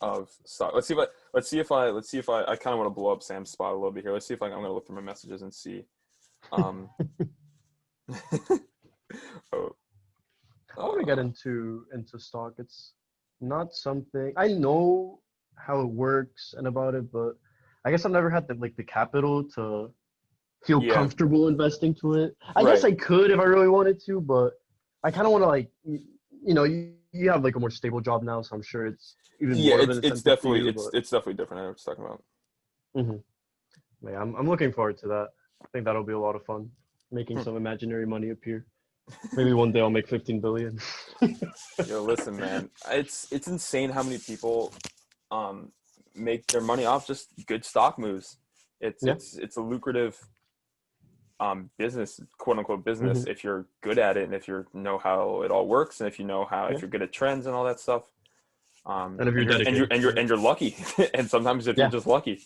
of stock. Let's see if I kind of want to blow up Sam's spot a little bit here. Let's see if I'm going to look through my messages and see. Oh, I want to get into stock. It's not something I know how it works and about it, but I guess I've never had the capital to feel yeah, comfortable investing to it. I guess right. I could if I really wanted to, but I kind of want to you have like a more stable job now, so I'm sure it's even Yeah, more of an it's incentive for definitely you. it's definitely different. I know what you're talking about. But yeah, I'm looking forward to that. I think that'll be a lot of fun, making Hmm. some imaginary money appear. Maybe one day I'll make 15 billion. Yo, listen, man, it's insane how many people um make their money off just good stock moves. It's Yeah. it's it's a lucrative business, quote unquote business, hmm if you're good at it and if you know how it all works and if you know how Yeah. if you're good at trends and all that stuff. And if And you're dedicated to it. you're lucky, and sometimes if you're Yeah. just lucky,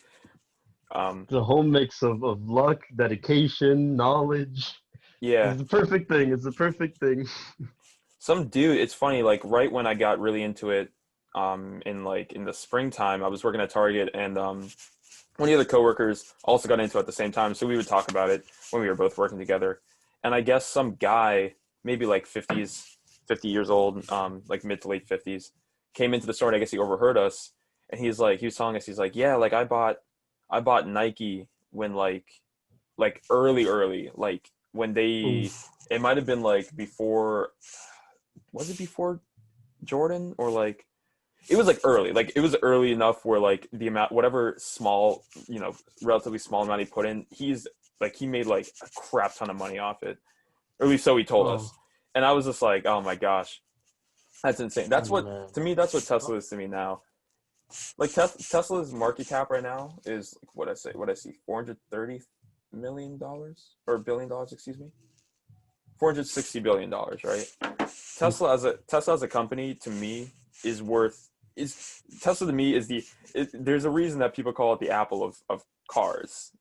The whole mix of luck, dedication, knowledge. yeah. It's the perfect thing. It's the perfect thing. Some dude, it's funny, like right when I got really into it, in the springtime, I was working at Target, and one of the other coworkers also got into it at the same time, so we would talk about it when we were both working together. And I guess some guy, maybe like 50 years old, like mid to late 50s, came into the store, and I guess he overheard us, and he was telling us, he's like, yeah, like I bought Nike when like early, like when they, Oof. it might have been like before, was it before Jordan, or like it was like early, like it was early enough where like the amount, whatever small, relatively small amount he put in, he made like a crap ton of money off it, or at least so he told Oh, us. And I was just like, oh my gosh, that's insane. That's what, man. to me, that's what Tesla is to me now. Like Tesla's market cap right now is like, what I see, $430 million or $1 billion, excuse me, $460 billion, right? Tesla as a company to me is worth is Tesla to me is there's a reason that people call it the Apple of cars,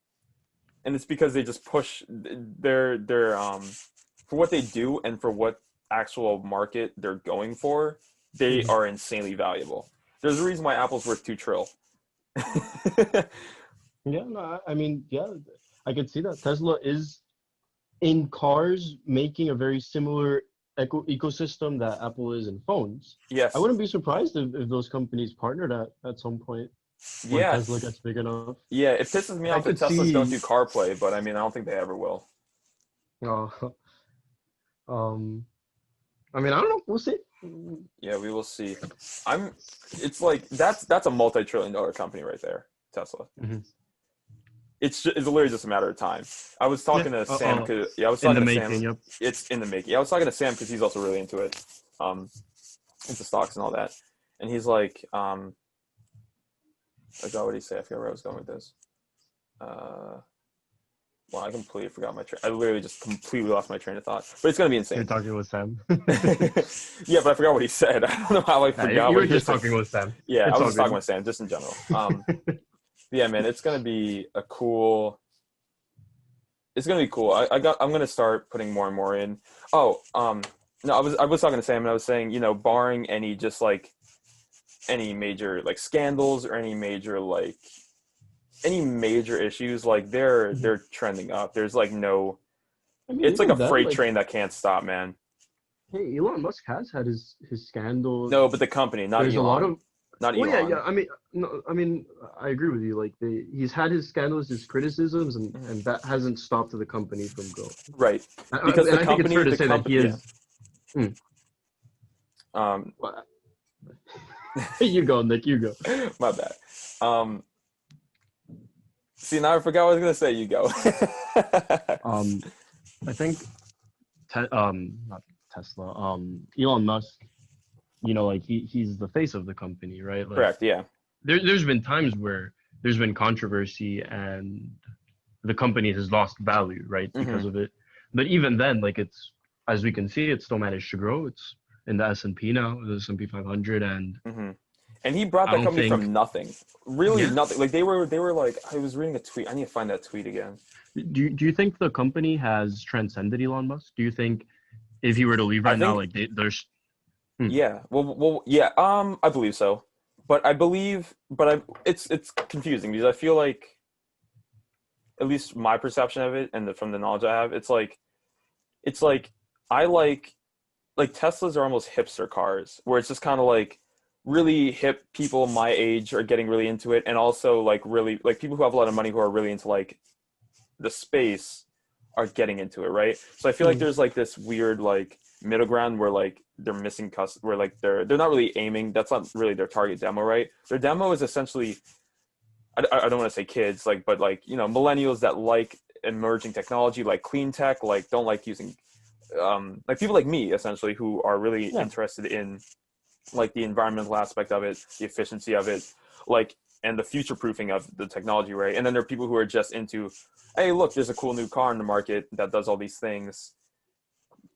and it's because they just push their for what they do and for what actual market they're going for, they Mhm. are insanely valuable. There's a reason why Apple's worth 2 trillion. Yeah, no, I mean, yeah, I could see that. Tesla is in cars making a very similar ecosystem that Apple is in phones. I Yes. wouldn't be surprised if those companies partnered at some point when Yeah. Tesla gets big enough. Yeah. It pisses me I off that could Teslas don't do see. CarPlay, but I mean, I don't think they ever will. Uh, um, I mean, I don't know. We'll see. Yeah, we will see. It's like that's a multi-trillion-dollar company right there, Tesla. Mhm. It's literally just a matter of time. I was Yeah. talking to Sam because I was In the talking to Sam. making. Yep. It's in the making. I was talking to Sam because he's also really into it, into stocks and all that. And he's like, I forgot what he said. I forgot where I was going with this. Well, I completely forgot my train. I literally just completely lost my train of thought. But it's gonna be You're insane. talking with Sam. Yeah, but I forgot what he said. I don't know how I Nah, forgot you what were he just said. talking with Sam. Yeah, It's I all was just talking good. with Sam, just in general. Yeah, man, it's gonna be cool. I'm gonna start putting more and more in. Oh, no, I was talking to Sam, and I was saying, barring any just like any major like scandals or any major issues, like they're trending up. There's like no, I mean, it's like a even then, freight like, train that can't stop, man. hey, Elon Musk has had his scandals. No, but the company, not There's a lot Elon, of. not Well, yeah, Elon. yeah. I mean, no, I mean, I agree with you. Like, he's had his scandals, his criticisms, Mhm. and that hasn't stopped the company from growing. Right, And, because and I think it's fair to say that he yeah. is. Hmm. Um, Well, you go, Nick. You go. my bad. See, now I forgot what I was gonna say. You go. I think, not Tesla. Elon Musk. Like he's the face of the company, right? Like, Correct. Yeah. there's been times where there's been controversy and the company has lost value, right, because of it. But even then, like, it's, as we can see, it's still managed to grow. It's in the S&P now, the S&P 500, and And he brought I that don't company think. from nothing, really Yeah. nothing. Like they were like, I was reading a tweet. I need to find that tweet again. Do you think the company has transcended Elon Musk? Do you think if he were to leave I right now, think, like there's yeah. Well, yeah. I believe so, but it's confusing because I feel like, at least my perception of it and from the knowledge I have, it's like it's like I like Teslas are almost hipster cars, where it's just kind of like really hip people my age are getting really into it, and also like really like people who have a lot of money who are really into like the space are getting into it, right? So I feel like there's like this weird like middle ground where like they're missing where like they're not really aiming. That's not really their target demo, right? Their demo is essentially I don't want to say kids, like, but like, you know, millennials that like emerging technology, like clean tech, like don't like using like people like me essentially who are really interested in like the environmental aspect of it, the efficiency of it, like, and the future proofing of the technology, right? And then there are people who are just into, hey, look, there's a cool new car in the market that does all these things.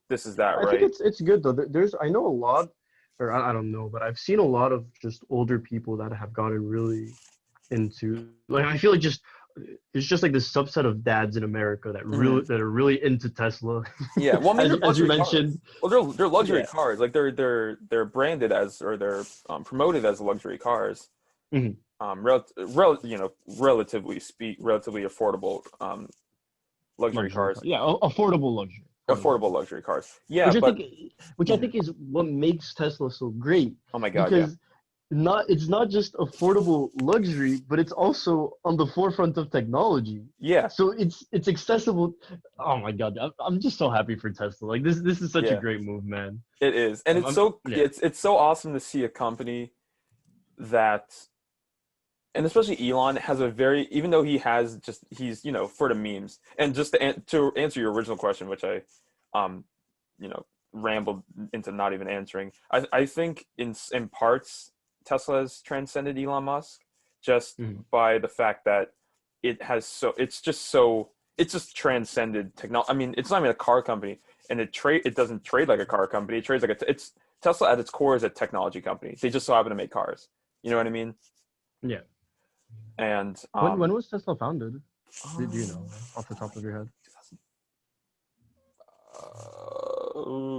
This is that, right? I think it's good though. I know a lot, or I don't know, but I've seen a lot of just older people that have gotten really into, like, I feel like it's just like this subset of dads in America that that are really into Tesla. Yeah, well, I mean, as you mentioned, well, they're luxury cars. Like they're branded as, or they're promoted as luxury cars. Relatively affordable luxury cars. Yeah, affordable luxury. Affordable luxury cars. Yeah, which I think is what makes Tesla so great. Oh my god! Because it's not just affordable luxury, but it's also on the forefront of technology. Yeah. So it's accessible. Oh my god, I'm just so happy for Tesla. Like this is such a great move, man. It is, and it's so awesome to see a company that, and especially Elon has a very, even though he's you know, for the memes, and just to answer your original question, which I you know, rambled into not even answering. I think in parts Tesla has transcended Elon Musk just by the fact that it's just transcended technology. I mean, it's not even a car company, and it doesn't trade like a car company. It trades like it's Tesla at its core is a technology company. They just so happen to make cars. You know what I mean? Yeah. And when was Tesla founded? Do you know off the top of your head?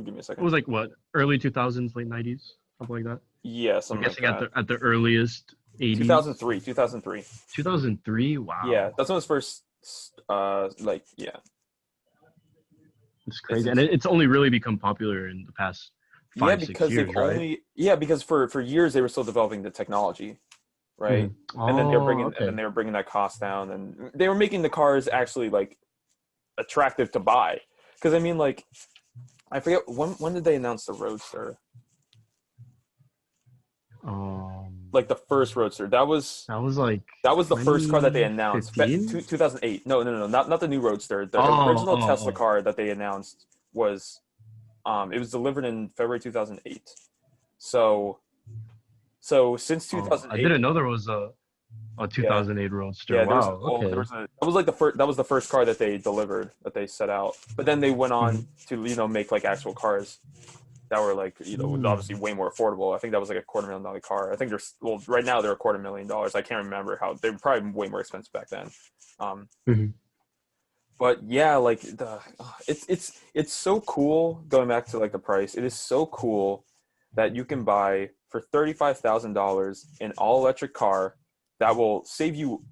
Give me a second. It was like what, early 2000s, late 90s, something like that. Yeah, I'm guessing like at the earliest 80s. 2003. 2003. Wow. Yeah, that's when it was first. It's crazy, and it's only really become popular in the past 5-6 years, right? Because for years they were still developing the technology, right? And then they were bringing that cost down, and they were making the cars actually like attractive to buy. Because I mean, like, I forget when did they announce the Roadster? Like the first Roadster. That was the first car that they announced. 2008. No, not the new Roadster. The original Tesla car that they announced was, it was delivered in February 2008. So since 2008, I didn't know there was a 2008 Roadster. Yeah, wow. That was the first car that they delivered, that they set out. But then they went on to, you know, make like actual cars that were like, you know, obviously way more affordable. I think that was like a $250,000 car. I think right now they're $250,000. I can't remember how. They were probably way more expensive back then. But yeah, like it's so cool. Going back to like the price, it is so cool that you can buy for $35,000 an all electric car that will save you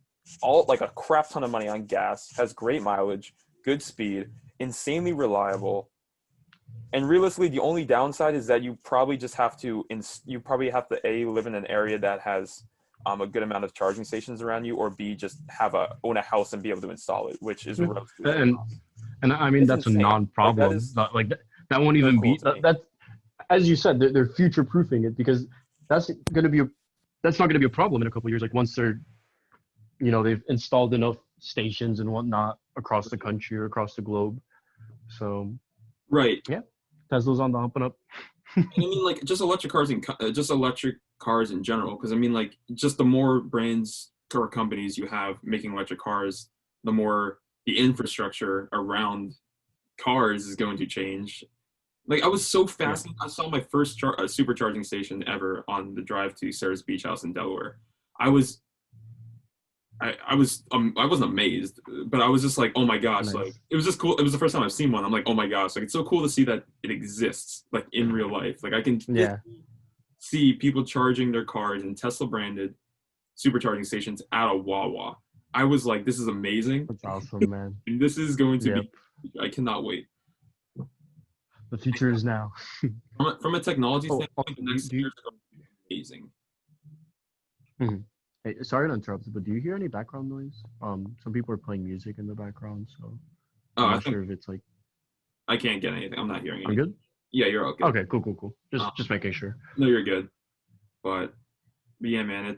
like a crap ton of money on gas, has great mileage, good speed, insanely reliable. And realistically, the only downside is that you probably have to live in an area that has a good amount of charging stations around you, or B, just own a house and be able to install it, which is and I mean, that's insane. A non-problem. That won't even be that. As you said, they're future proofing it, because that's not going to be a problem in a couple of years. Like once they've installed enough stations and whatnot across the country or across the globe. So right, yeah, Tesla's on the up and up. And I mean, like, just electric cars in general, because I mean, like, just the more brands or companies you have making electric cars, the more the infrastructure around cars is going to change. Like, I was so fascinated. I saw my first supercharging station ever on the drive to Sarah's Beach House in Delaware. I wasn't amazed, but I was just like, oh my gosh, nice. Like, it was just cool. It was the first time I've seen one. I'm like, oh my gosh, like, it's so cool to see that it exists, like, in real life. Like, I can see people charging their cars in Tesla branded supercharging stations at a Wawa. I was like, this is amazing. That's awesome, man. And this is going to be, I cannot wait. The future is now. From a technology Oh, standpoint, the next do you, years are going to be amazing. Mhm. Hey, sorry to interrupt, but do you hear any background noise? Some people are playing music in the background, so Oh, I'm I not think sure if it's like I can't get anything. I'm not hearing I'm anything. good. Yeah, you're all good. Okay, cool. Um, Just making sure. no, you're good. But yeah, man,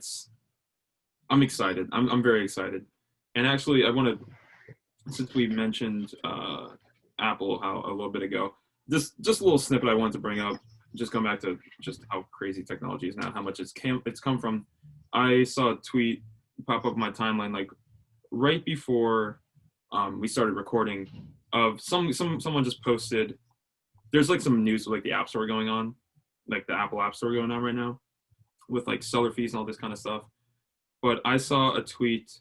I'm excited. I'm very excited. And actually, I want to, since we mentioned Apple how a little bit ago, just a little snippet I wanted to bring up. Just come back to just how crazy technology is now, how much it's come from. I saw a tweet pop up on my timeline like right before we started recording of someone just posted. There's like some news with like the App Store going on, like the Apple App Store going on right now with like seller fees and all this kind of stuff. But I saw a tweet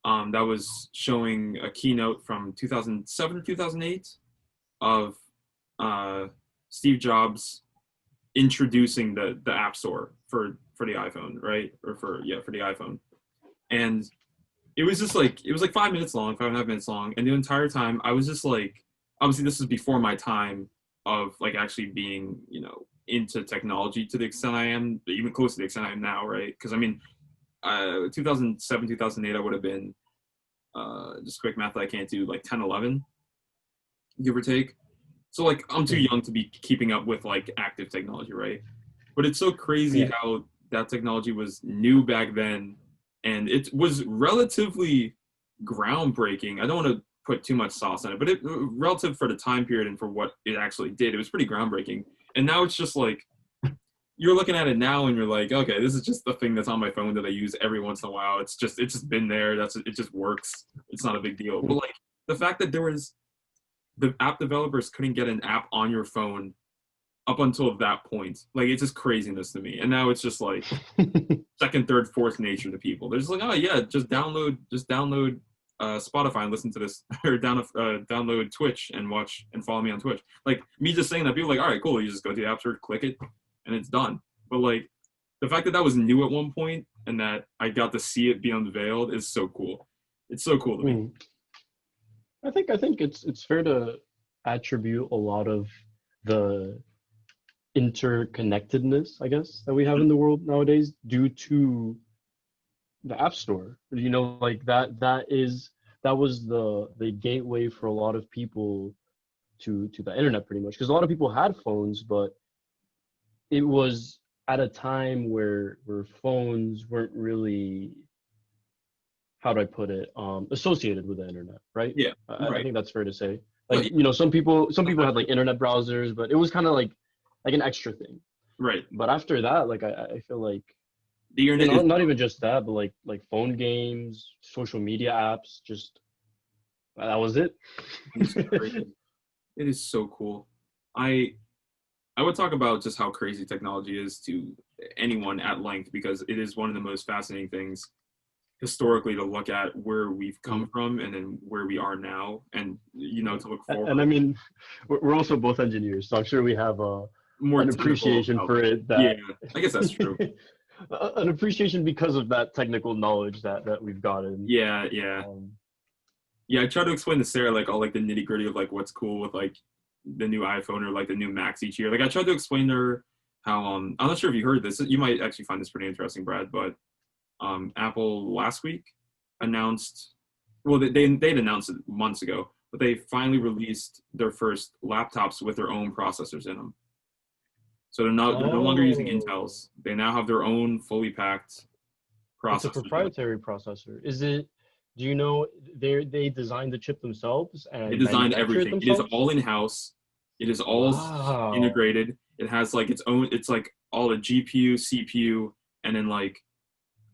that was showing a keynote from 2007 or 2008 of Steve Jobs introducing the App Store for the iPhone, right? Or for the iPhone. And it was just like it was like 5 minutes long, 5.5 minutes long, and the entire time I was just like, obviously this is before my time of like actually being into technology to the extent I am, even close to the extent I am now, right? Because I mean, 2007, 2008, I would have been just quick math that I can't do, like 10, 11, give or take. So like I'm too young to be keeping up with like active technology, right? But it's so crazy Yeah. how that technology was new back then, and it was relatively groundbreaking. I don't want to put too much sauce on it, but it relative for the time period and for what it actually did, it was pretty groundbreaking. And now it's just like you're looking at it now and you're like, okay, this is just the thing that's on my phone that I use every once in a while. It's just been there. It just works. It's not a big deal. But like the fact that the app developers couldn't get an app on your phone up until that point, like it's just craziness to me. And now it's just like second, third, fourth nature to people. They're just like, oh yeah, just download Spotify and listen to this, or download Twitch and watch and follow me on Twitch. Like me just saying that, people are like, all right, cool. You just go to the App Store, click it, and it's done. But like the fact that that was new at one point and that I got to see it be unveiled is so cool. It's so cool to me. Mm. I think it's fair to attribute a lot of the interconnectedness, I guess, that we have in the world nowadays due to the App Store. You know, like that was the gateway for a lot of people to the internet pretty much. Because a lot of people had phones, but it was at a time where phones weren't really, how do I put it, associated with the internet, right? Yeah, I right. think that's fair to say. Well, Like, some people had like internet browsers, but it was kind of like an extra thing. right. But after that, like I feel like The internet is not even just that, but like phone games, social media apps, just that was it. crazy. It is so cool. I would talk about just how crazy technology is to anyone at length because it is one of the most fascinating things historically to look at where we've come from and then where we are now, and to look forward. And I mean, we're also both engineers, so I'm sure we have more an appreciation for it. That, yeah, I guess that's true. An appreciation because of that technical knowledge that we've gotten. Yeah. Yeah, I try to explain to Sarah like all like the nitty gritty of like what's cool with like the new iPhone or like the new Macs each year. Like I tried to explain to her how I'm not sure if you heard this. You might actually find this pretty interesting, Brad. But Apple last week announced, well, they'd announced it months ago, but they finally released their first laptops with their own processors in them. So they're no longer using Intel's. They now have their own fully packed processor. It's a proprietary processor. Is it? Do you know they designed the chip themselves and they designed everything? It is all in house. It is all integrated. It has like its own. It's like all the GPU, CPU, and then like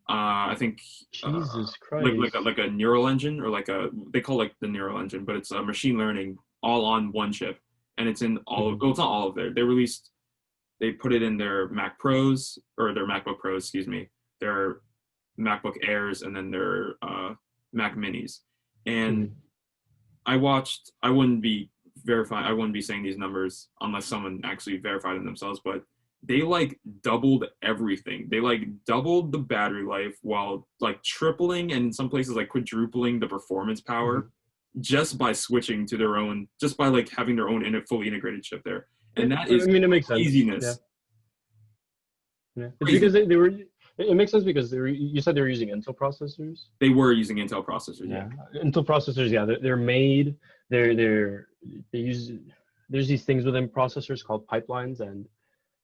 I think Jesus Christ, like a neural engine or they call it like the neural engine, but it's a machine learning all on one chip, and it's in all. Well, it's not all of there. They put it in their Mac Pros or their MacBook Pros, excuse me, their MacBook Airs, and then their Mac Minis. And I wouldn't be saying these numbers unless someone actually verified them themselves, but they like doubled everything. They like doubled the battery life while like tripling and in some places like quadrupling the performance power. just by switching to their own, just by like having their own fully integrated chip there, and that is I mean, it makes sense. easiness. Yeah. It's because they were. It makes sense because you said they were using Intel processors. They were using Intel processors. Yeah, Intel processors. Yeah, they're made. They use. There's these things within processors called pipelines, and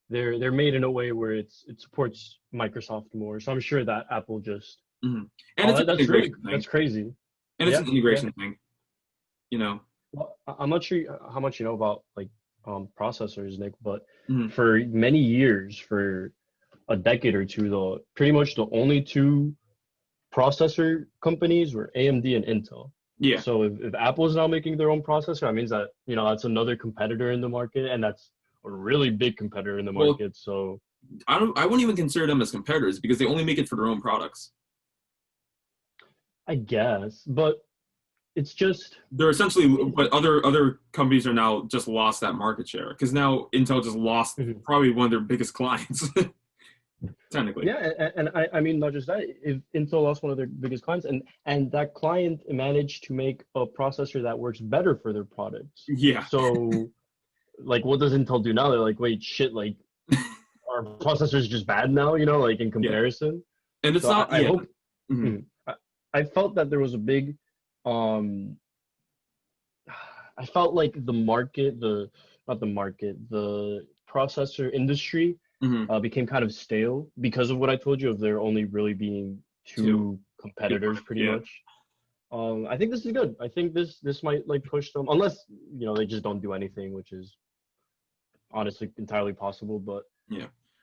they're made in a way where it supports Microsoft more. So I'm sure that Apple just. Mm-hmm. And it's an integration thing. That's crazy. And it's an integration thing. You know. Well, I'm not sure how much you know about like processors, Nick, but for many years, for a decade or two, pretty much the only two processor companies were AMD and Intel. Yeah. So if Apple is now making their own processor, that means that that's another competitor in the market, and that's a really big competitor in the market. So I wouldn't even consider them as competitors because they only make it for their own products. I guess, but it's just they're essentially, but other companies are now just lost that market share because now Intel just lost probably one of their biggest clients. Technically. Yeah, and I mean not just that. If Intel lost one of their biggest clients, and that client managed to make a processor that works better for their products. Yeah. So, like, what does Intel do now? They're like, wait, shit, like, our processor is just bad now, like in comparison. Yeah. And it's so not. I hope. I felt that there was a big. I felt like the processor industry. Became kind of stale because of what I told you of there only really being two competitors pretty much. I think this is good. I think this might like push them, unless they just don't do anything, which is honestly entirely possible. But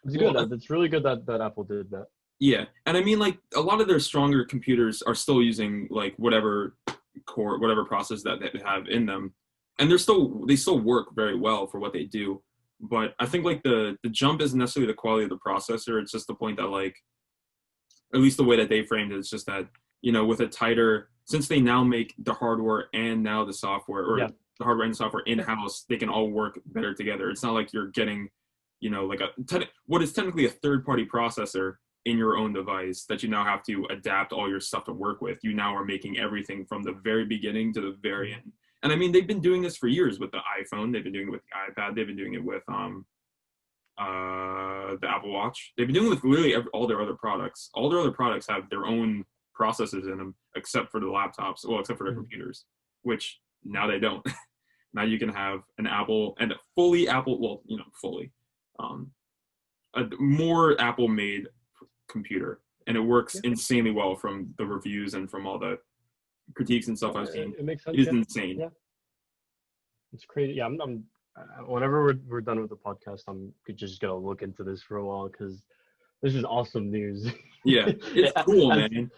it's good. It's really good that Apple did that. Yeah, and I mean like a lot of their stronger computers are still using like whatever process that they have in them, and they still work very well for what they do. But I think like the jump isn't necessarily the quality of the processor. It's just the point that like, at least the way that they framed it, it's just that, with a tighter, since they now make the hardware and now the software, or the hardware and the software in-house, they can all work better together. It's not like you're getting, like what is technically a third-party processor in your own device that you now have to adapt all your stuff to work with. You now are making everything from the very beginning to the very end. And I mean, they've been doing this for years with the iPhone. They've been doing it with the iPad. They've been doing it with the Apple Watch. They've been doing it with literally all their other products. All their other products have their own processors in them, except for the laptops. Well, except for their computers, which now they don't. Now you can have an Apple and a fully Apple. Well, fully, a more Apple-made computer, and it works insanely well from the reviews and from all the critiques and stuff I've seen. It makes sense. It is insane. Yeah, it's crazy. Yeah, I'm whenever we're done with the podcast, I'm just gonna look into this for a while because this is awesome news. Yeah, it's cool, man.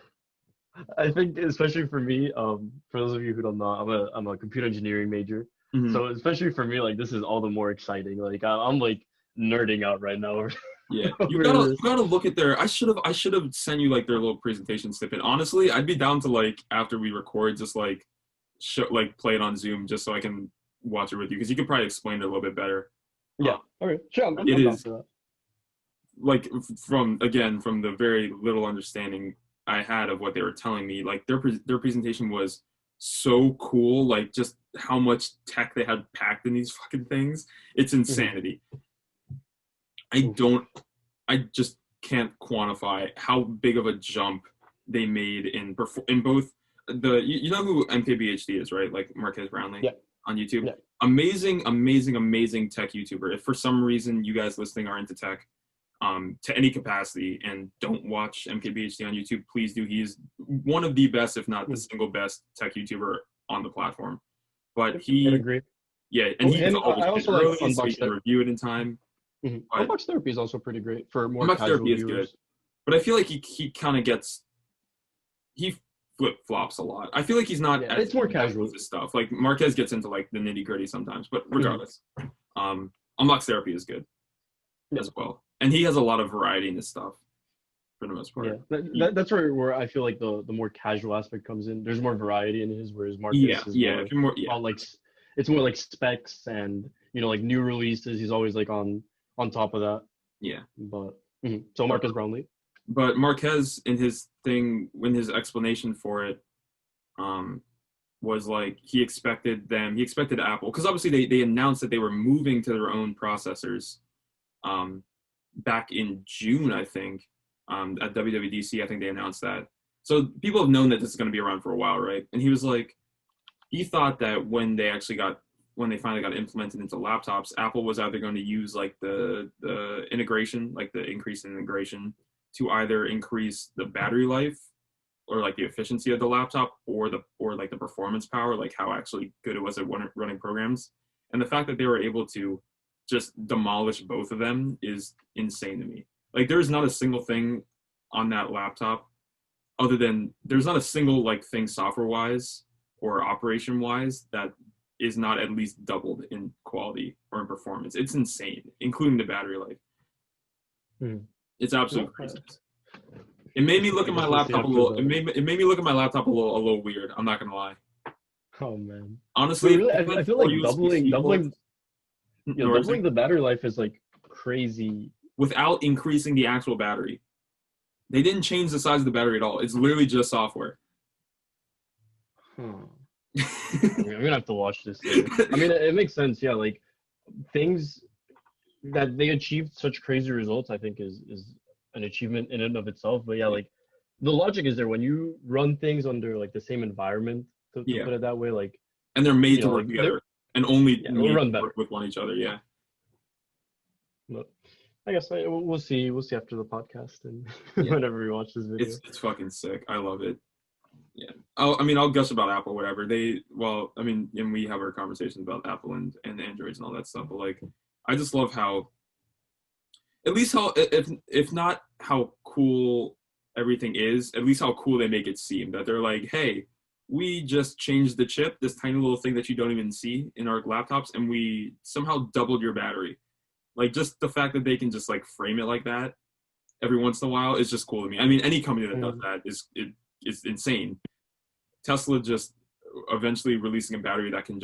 I think especially for me, for those of you who don't know, I'm a computer engineering major. So especially for me, like this is all the more exciting. Like I'm like nerding out right now. Yeah, you gotta look at their. I should have sent you like their little presentation snippet. Honestly, I'd be down to like after we record, just like play it on Zoom, just so I can watch it with you because you could probably explain it a little bit better. Yeah. All right. Sure. I'm it down is for that. like from the very little understanding I had of what they were telling me. Like their presentation was so cool. Like just how much tech they had packed in these fucking things. It's insanity. I just can't quantify how big of a jump they made in both the, you know who MKBHD is, right? Like Marques Brownlee on YouTube. Yeah. Amazing tech YouTuber. If for some reason you guys listening are into tech, to any capacity and don't watch MKBHD on YouTube, please do. He's one of the best, if not the single best tech YouTuber on the platform. But I agree. Yeah, and he also early, like so he can review it in time. Unbox Therapy is also pretty great for more Unbox casual Therapy is viewers. good, but I feel like he kind of gets flip flops a lot. I feel like he's not. It's more casual with this stuff. Like Marques gets into like the nitty gritty sometimes, but regardless, Unbox Therapy is good as well, and he has a lot of variety in his stuff for the most part. Yeah, that's where I feel like the more casual aspect comes in. There's more variety in his, whereas Marques is more like it's more like specs and like new releases. He's always like on top of that. Yeah. But so Marques Brownlee. But Marques in his thing, in his explanation for it, was like he expected Apple, because obviously they announced that they were moving to their own processors back in June, I think, at WWDC. I think they announced that. So people have known that this is going to be around for a while, right? And he was like, he thought that when they finally got implemented into laptops, Apple was either going to use like the integration, like the increase in integration, to either increase the battery life or like the efficiency of the laptop, or like the performance power, like how actually good it was at running programs. And the fact that they were able to just demolish both of them is insane to me. Like there's not a single thing on that laptop there's not a single like thing software wise or operation wise that is not at least doubled in quality or in performance. It's insane, including the battery life. It's absolutely crazy. It made me look at my laptop a little. It made me look at my laptop a little weird. I'm not gonna lie. Oh man. Honestly, really, I feel like doubling the battery life is like crazy without increasing the actual battery. They didn't change the size of the battery at all. It's literally just software. I'm gonna have to watch this later. I mean, it makes sense. Yeah, like things that they achieved such crazy results, I think is an achievement in and of itself. But yeah, like the logic is there when you run things under like the same environment, to put it that way, like, and they're made to work together and only run better with one each other. Yeah. But I guess we'll see after the podcast and whenever we watch this video. It's fucking sick. I love it. Yeah. I'll gush about Apple, whatever. And we have our conversations about Apple and Androids and all that stuff, but like, I just love how, at least how, if not how cool everything is, at least how cool they make it seem. That they're like, hey, we just changed the chip, this tiny little thing that you don't even see in our laptops, and we somehow doubled your battery. Like, just the fact that they can just like frame it like that every once in a while is just cool to me. I mean, any company that does that is insane. Tesla just eventually releasing a battery that can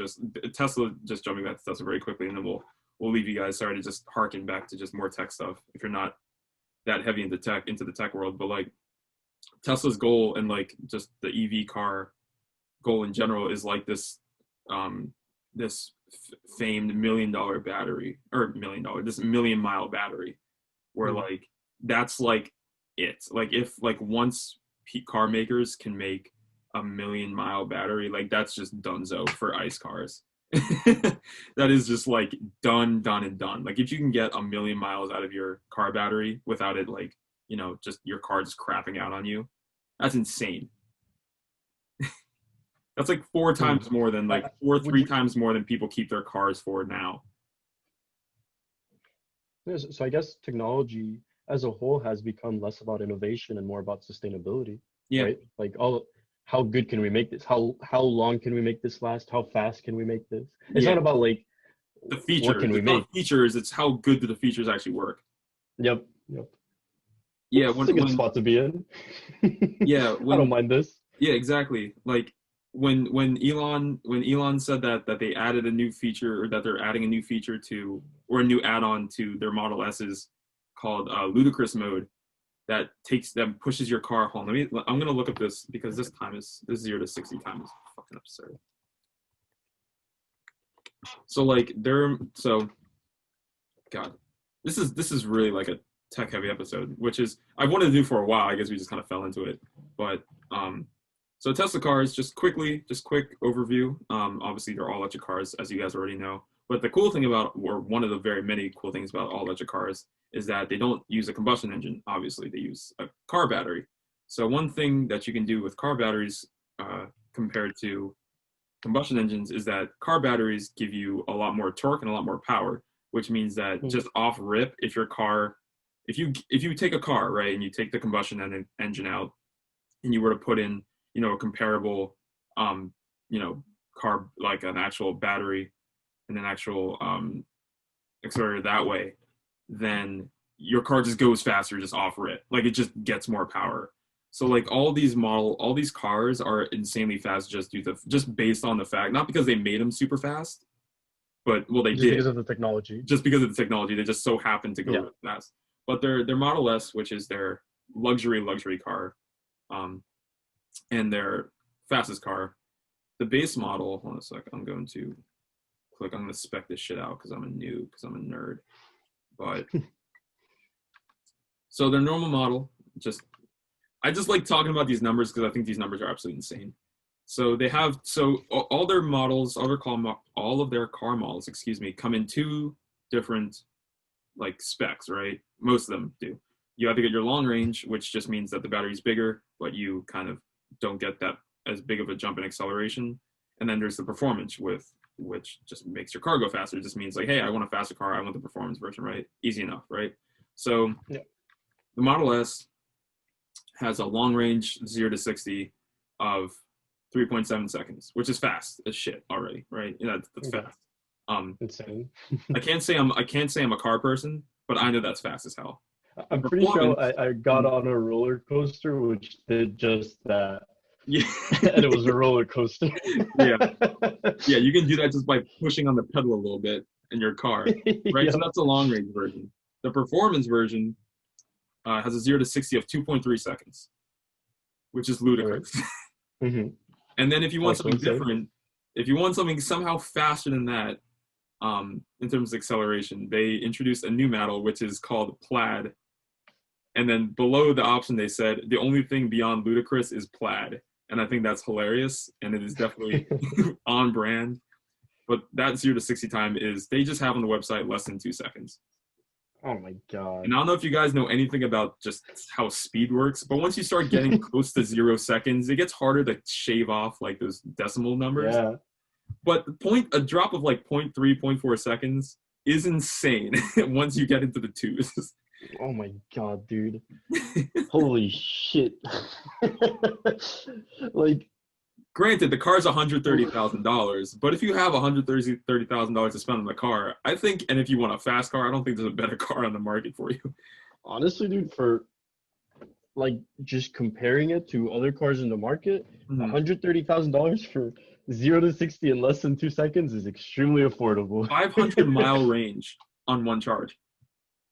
Tesla just jumping back to Tesla very quickly, and then we'll leave you guys. Sorry to just harken back to just more tech stuff if you're not that heavy into the tech world, but like Tesla's goal and like just the EV car goal in general is like this famed $1 million battery, or this 1,000,000-mile battery, where like that's like it. Like if like once car makers can make a 1,000,000-mile battery, like that's just donezo for ICE cars. That is just like done and done. Like if you can get 1,000,000 miles out of your car battery without it like, just your car just crapping out on you, that's insane. That's like 4 times more than like 3 times more than people keep their cars for now. Yes, so I guess technology as a whole has become less about innovation and more about sustainability. Yeah. Right? Like how good can we make this? How long can we make this last? How fast can we make this? It's not about like the features. What can we make? Features. It's how good do the features actually work. Yep. Yeah, it's a good spot to be in. Yeah, I don't mind this. Yeah, exactly. Like when Elon said that they added a new feature, or that they're adding a new feature to, or a new add-on to their Model S's called ludicrous mode, that pushes your car home. I'm gonna look up this, because this 0 to 60 time is fucking absurd. So like God, this is really like a tech heavy episode, which is I've wanted to do for a while. I guess we just kind of fell into it, but so Tesla cars, just quick overview. Obviously they're all electric cars, as you guys already know. But the cool thing about, or one of the very many cool things about all electric cars, is that they don't use a combustion engine. Obviously, they use a car battery. So one thing that you can do with car batteries compared to combustion engines is that car batteries give you a lot more torque and a lot more power, which means that just off rip, if you take a car, right, and you take the combustion engine out, and you were to put in, a comparable, car, like an actual battery and an actual accelerator that way, then your car just goes faster just off rip. Like it just gets more power. So like all these cars are insanely fast just based on the fact, not because they made them super fast, but they did. Because of the technology. Just because of the technology, they just so happen to go really fast. But their Model S, which is their luxury car, and their fastest car, the base model. Hold on a sec. I'm going to spec this shit out because I'm a nerd. But so their normal model, I just like talking about these numbers because I think these numbers are absolutely insane. So they have all their models, all of their car models, come in two different like specs, right? Most of them do. You either get your long range, which just means that the battery's bigger, but you kind of don't get that as big of a jump in acceleration. And then there's the performance which just makes your car go faster. It just means like, hey, I want a faster car. I want the performance version, right? Easy enough, right? So the Model S has a long range 0 to 60 of 3.7 seconds, which is fast as shit already, right? That's fast. Insane. I can't say I'm a car person, but I know that's fast as hell. I'm pretty sure I got on a roller coaster which did just that. Yeah. And it was a roller coaster. Yeah, you can do that just by pushing on the pedal a little bit in your car, right? So that's the long range version. The performance version has a 0 to 60 of 2.3 seconds, which is ludicrous. Mm-hmm. And then if you want something different, if you want something somehow faster than that, in terms of acceleration, they introduced a new model which is called Plaid. And then below the option, they said the only thing beyond ludicrous is plaid. And I think that's hilarious. And it is definitely on brand. But that 0 to 60 time they just have on the website less than 2 seconds. Oh my God. And I don't know if you guys know anything about just how speed works, but once you start getting close to 0 seconds, it gets harder to shave off like those decimal numbers. Yeah. But a drop of like 0.3, 0.4 seconds is insane once you get into the twos. Oh my God, dude. Holy shit. Like, granted, the car's $130,000, but if you have $130,000 to spend on the car, I think, and if you want a fast car, I don't think there's a better car on the market for you. Honestly, dude, for like just comparing it to other cars in the market, $130,000 for 0 to 60 in less than 2 seconds is extremely affordable. 500-mile range on one charge.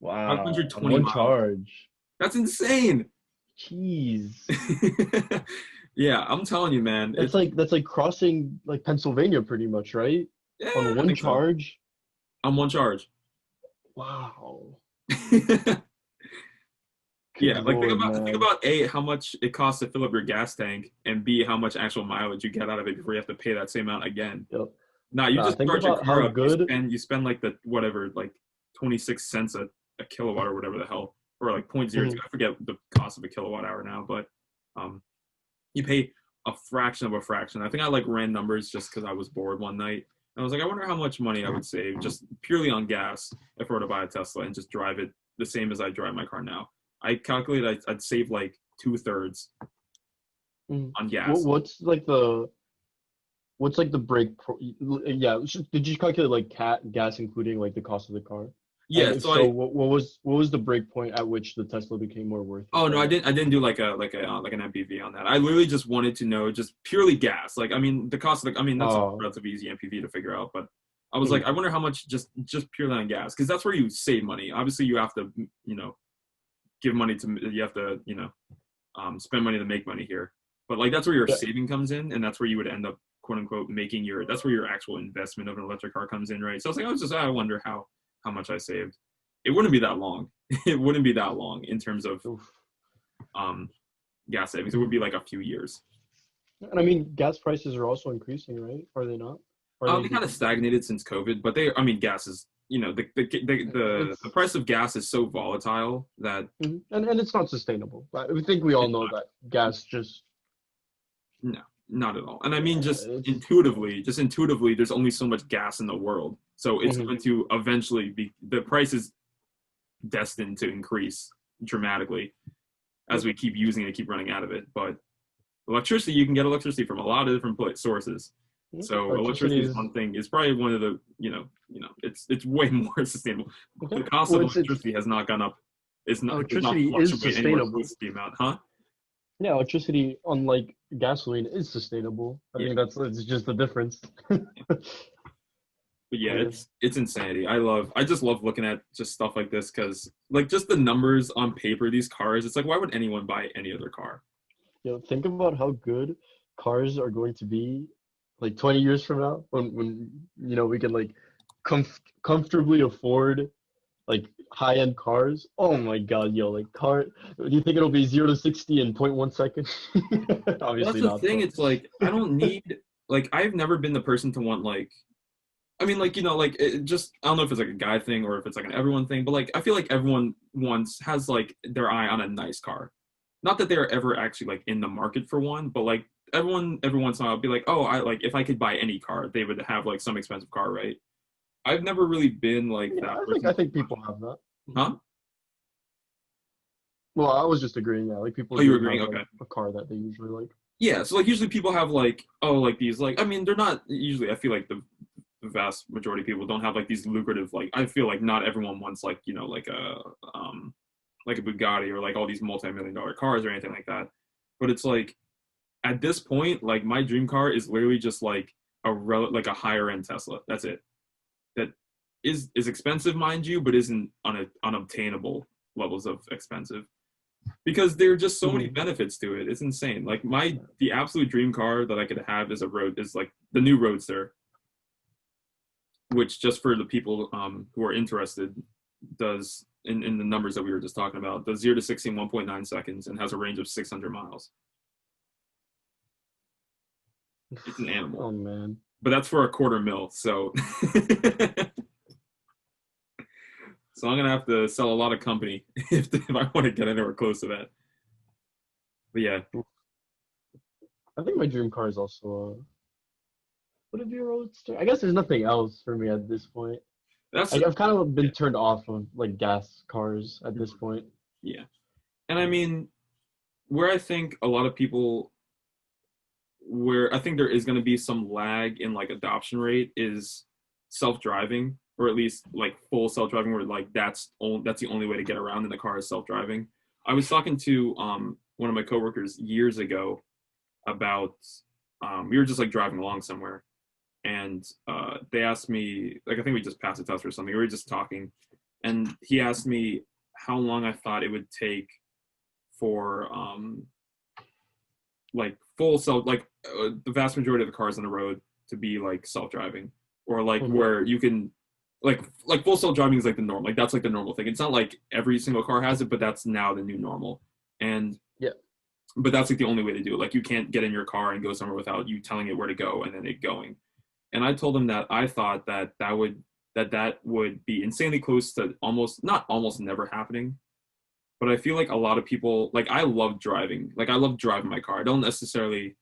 Wow. 520 one miles. charge. That's insane. Jeez. Yeah, I'm telling you, man. That's like crossing like Pennsylvania pretty much, right? Yeah, on one charge. So. On one charge. Wow. Yeah, like think about A, how much it costs to fill up your gas tank, and B, how much actual mileage you get out of it before you have to pay that same amount again. Yep. You just think charge about your car how up, good you spend like the whatever, like 26 cents a kilowatt or whatever the hell, or like 0.02. I forget the cost of a kilowatt hour now, but you pay a fraction of a fraction. I think I like ran numbers just because I was bored one night. And I was like, I wonder how much money I would save just purely on gas if I were to buy a Tesla and just drive it the same as I drive my car now. I calculated I'd save like 2/3 on gas. What's the break? Yeah, did you calculate like gas including like the cost of the car? Yeah. So what was the break point at which the Tesla became more worth it? Oh no, I didn't do like an MPV on that. I literally just wanted to know just purely gas. Like, I mean, the cost of that's a relatively easy MPV to figure out. But I was like, I wonder how much just purely on gas, because that's where you save money. Obviously, you have to give money you have to spend money to make money here. But like that's where your saving comes in, and that's where you would end up quote unquote making that's where your actual investment of an electric car comes in, right? So I was like, I wonder how much I saved. It wouldn't be that long. It wouldn't be that long in terms of gas savings. It would be like a few years. And I mean, gas prices are also increasing, right? Are they not? They kind of stagnated since COVID, but gas is, the price of gas is so volatile that and it's not sustainable. I think we all know that gas just no, not at all. And I mean, just intuitively, there's only so much gas in the world. So it's going to eventually the price is destined to increase dramatically as we keep using it, keep running out of it. But electricity, you can get electricity from a lot of different sources. So electricity is one thing. It's probably one of the, it's way more sustainable. The cost of electricity has not gone up. Electricity is sustainable. The amount, huh? Yeah, electricity, unlike gasoline, is sustainable. I mean, it's just the difference. But yeah, it's insanity. I just love looking at just stuff like this because, like, just the numbers on paper, these cars, it's like, why would anyone buy any other car? Think about how good cars are going to be like 20 years from now, when we can like comfortably afford like high-end cars. Oh my God, yo, like car. Do you think it'll be 0 to 60 in 0.1 second? Well, that's Obviously the not, thing. but It's like I don't need like I've never been the person to want like I mean like like it just I don't know if it's like a guy thing or if it's like an everyone thing, but like I feel like everyone wants has like their eye on a nice car. Not that they're ever actually like in the market for one, but like everyone every once in a while be like, oh, I like if I could buy any car, they would have like some expensive car, right? I've never really been like yeah, that I think person. I think people have that. Huh? Well, I was just agreeing. Yeah, like people Oh, you're do agreeing? have Okay. like a car that they usually like. Yeah, so like usually people have like oh like these like I mean they're not usually I feel like the vast majority of people don't have like these lucrative like I feel like not everyone wants like like a Bugatti or like all these multi-million dollar cars or anything like that. But it's like at this point like my dream car is literally just like like a higher end Tesla. That's it. That is expensive mind you, but isn't unobtainable levels of expensive. Because there are just so many Mhm. benefits to it. It's insane. Like the absolute dream car that I could have is like the new Roadster, which just for the people who are interested does in the numbers that we were just talking about does 0 to 60 in 1.9 seconds and has a range of 600 miles. It's an animal, Oh man. but that's for $250,000. So so I'm gonna have to sell a lot of company if I want to get anywhere close to that. But yeah, I think my dream car is also would it be a Roadster? I guess there's nothing else for me at this point. that's I've kind of yeah. been turned off of like gas cars at this point. Yeah. And I mean, where I think a lot of people, where I think there is going to be some lag in like adoption rate is self-driving, or at least like full self-driving, where like that's the only way to get around in the car is self-driving. I was talking to one of my coworkers years ago about we were just like driving along somewhere, and they asked me like I think we just passed a test or something. We were just talking, and he asked me how long I thought it would take for like full self like the vast majority of the cars on the road to be like self-driving or like Mhm. where you can like full self-driving is like the norm, like that's like the normal thing. It's not like every single car has it, but that's now the new normal. And Yeah. but that's like the only way to do it. Like you can't get in your car and go somewhere without you telling it where to go and then it going. And I told him that I thought that would be insanely close to almost never happening. But I feel like a lot of people like I love driving. Like I love driving my car. I don't necessarily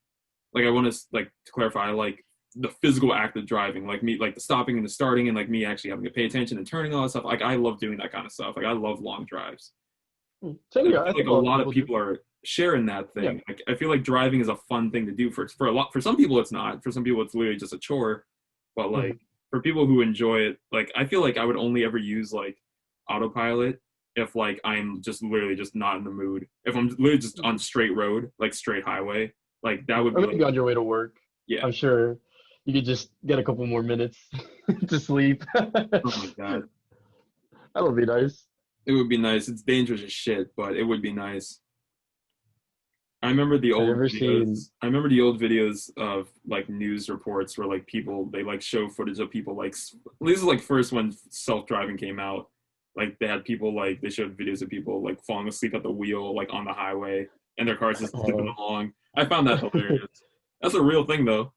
like I want to like to clarify I like the physical act of driving, like me like the stopping and the starting and like me actually having to pay attention and turning all that stuff. Like I love doing that kind of stuff. Like I love long drives. Same And here. I I feel like think a a lot of lot of people do. people are sharing that Yeah. thing. Like I feel like driving is a fun thing to do for a lot for some people it's not. For some people it's literally just a chore. But like Mhm. for people who enjoy it, like I feel like I would only ever use like autopilot if like I'm just literally just not in the mood. If I'm literally just on straight road, like straight highway, like that would Or be maybe like on your way to work. yeah. I'm sure you could just get a couple more minutes to sleep. Oh my god. That'll be nice. It would be nice. It's dangerous as shit, but it would be nice. I remember the Have you old ever seen? videos. I remember the old videos of like news reports where like people they like show footage of people like this is like first when self-driving came out. Like they had people like they showed videos of people like falling asleep at the wheel like on the highway and their cars just zipping Oh, along. I found that hilarious. That's a real thing though.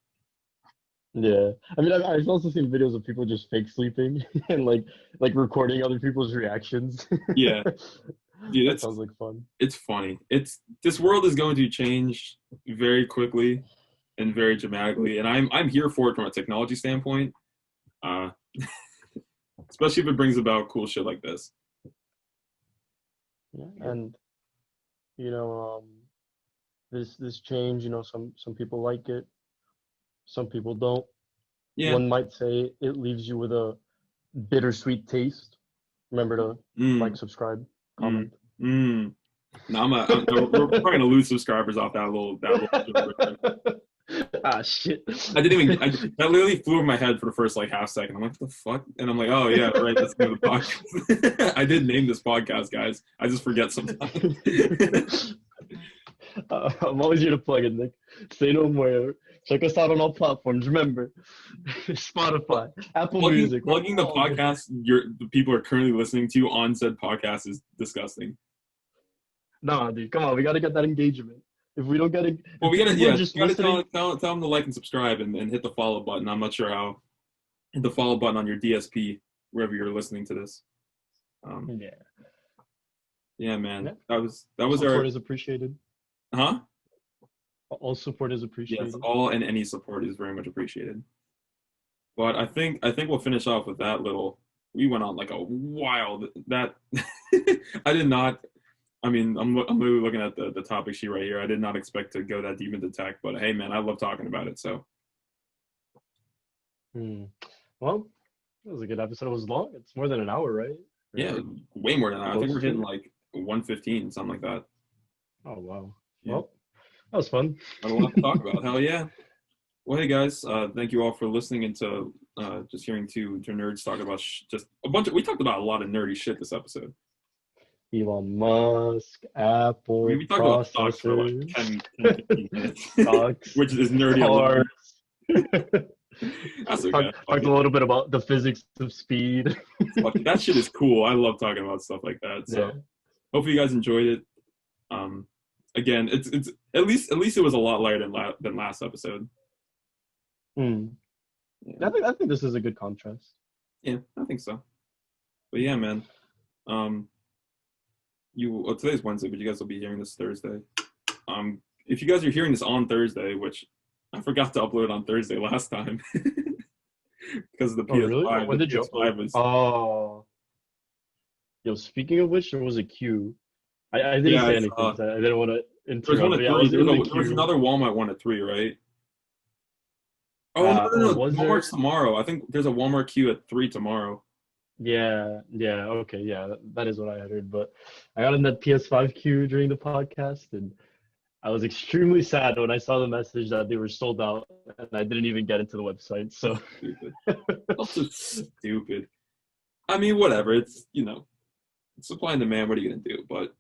yeah. I mean, I've also seen videos of people just fake sleeping and like recording other people's reactions. Yeah, dude, That sounds like fun. it's funny. It's this world is going to change very quickly and very dramatically, and I'm here for it from a technology standpoint. Uh, especially if it brings about cool shit like this. Yeah. And you know, this change, some people like it, some people don't. Yeah. One might say it leaves you with a bittersweet taste. Remember to like, Mm, subscribe, mm, comment. mm. No, we're probably gonna lose subscribers off that little joke right there. Ah, shit. That literally flew in my head for the first like half second. I'm like, what the fuck? And I'm like, oh yeah, right, that's the name of the podcast. I did name this podcast, guys. I just forget sometimes. I'm always here to plug it, Nick. Say no more. Check us out on all platforms. Remember, Spotify, Apple Music. Plugging the podcast the people are currently listening to on said podcast is disgusting. Nah, dude, come on. We got to get that engagement. If we don't get it, Well, we gotta, people are yeah, just you gotta listening. tell them to like and subscribe and hit the follow button. I'm not sure how. Hit the follow button on your DSP wherever you're listening to this. Yeah. Yeah, man. Yeah. That was Support our is appreciated. huh? All support is appreciated. Yes, all and any support is very much appreciated. But I think we'll finish off with that little. We went on like a wild that. I did not. I mean, I'm literally looking at the topic sheet right here. I did not expect to go that deep into tech, but hey, man, I love talking about it. So. Well, it was a good episode. It was long. It's more than an hour, right? Yeah, way more than that. I think we're Close to hitting it. like 115, something like that. Oh wow. Yeah. Well, that was fun. I don't want to talk about. Hell yeah. Well, hey guys, thank you all for listening and to just hearing two nerds talk about just a bunch of. We talked about a lot of nerdy shit this episode. Elon Musk, Apple, We talked about stocks for like processors, 10 15 minutes, stocks, which is nerdy. cars. That's okay. Talked a little bit about the physics of speed. Fuck it. That shit is cool. I love talking about stuff like that. So Yeah. hopefully you guys enjoyed it. Again, it's at least it was a lot lighter than last episode. Hmm. Yeah. I think this is a good contrast. Yeah, I think so. But yeah, man. Today's Wednesday, but you guys will be hearing this Thursday. If you guys are hearing this on Thursday, which I forgot to upload on Thursday last time because of the PS5. Really? When the did you? PS5 was, Oh. Yo, speaking of which, there was a queue. I didn't Yeah, say I anything. saw. 'Cause I didn't want to there's interrupt. one at but yeah, I 3. was in the There was queue. another Walmart one at 3, right? Oh, no. Was there? Walmart's tomorrow. I think there's a Walmart queue at 3 tomorrow. Yeah, okay, yeah, that is what I heard. But I got in that PS5 queue during the podcast, and I was extremely sad when I saw the message that they were sold out, and I didn't even get into the website. So Stupid. Also stupid. I mean, whatever. It's, supply and demand. What are you going to do? But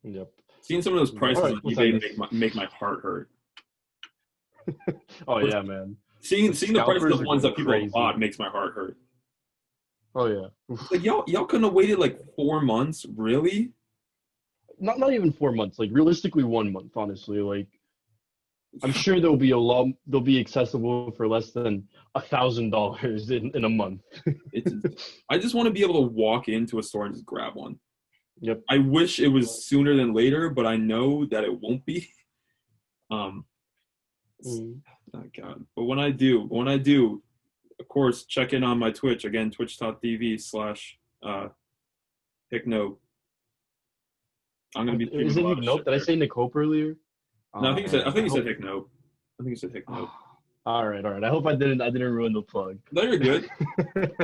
yep. seeing some of those prices Alright, on what's eBay next? make my heart hurt. Oh yeah, man. Seeing the prices Scalpers of are ones that people crazy. have bought makes my heart hurt. Oh yeah. Like y'all couldn't have waited like 4 months, really? Not even 4 months. Like realistically, 1 month. Honestly, like I'm sure they'll be accessible for less than $1,000 in a month. I just want to be able to walk into a store and just grab one. Yep. I wish it was sooner than later, but I know that it won't be. Oh God! But when I do, of course, check in on my Twitch again, twitch.tv/Hicknote. I'm gonna be. Is it Hicknote? Did I say Nick Hope earlier? No, I think you said Hicknote. I think you said Hicknote. All right. I hope I didn't ruin the plug. No, you're good.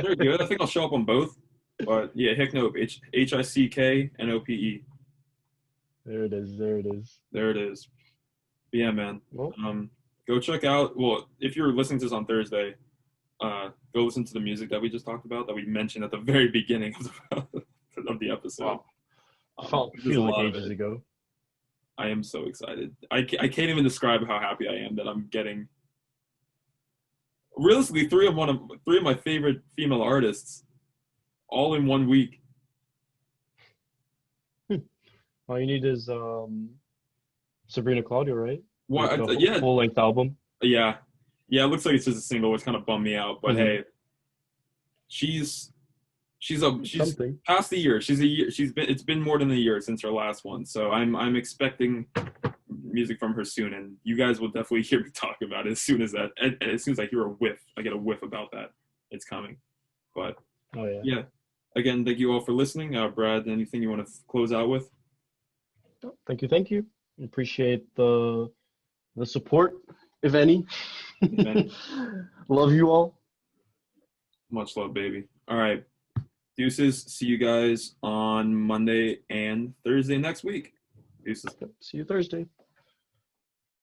You're good. I think I'll show up on both. But yeah, Hicknope, HICKNOPE. There it is. There it is. But yeah, man. Well, Go check out. Well, if you're listening to this on Thursday, go listen to the music that we just talked about, that we mentioned at the very beginning of the episode. Wow. There's a Feel lot like of ages it. ago. I am so excited. I can't even describe how happy I am that I'm getting. Realistically, three of my favorite female artists, all in 1 week. All you need is Sabrina Claudio, right? Why? Like the Yeah, full length album. yeah. It looks like it's just a single, which kind of bummed me out. But Mhm. hey, she's Something. past the year. It's been more than a year since her last one. So I'm expecting music from her soon, and you guys will definitely hear me talk about it as soon as I hear a whiff. I get a whiff about that. It's coming. But Oh yeah. yeah. Again, thank you all for listening. Brad, anything you want to close out with? Thank you. Appreciate the support, if any. Amen. Love you all. Much love, baby. All right. Deuces. See you guys on Monday and Thursday next week. Deuces. See you Thursday.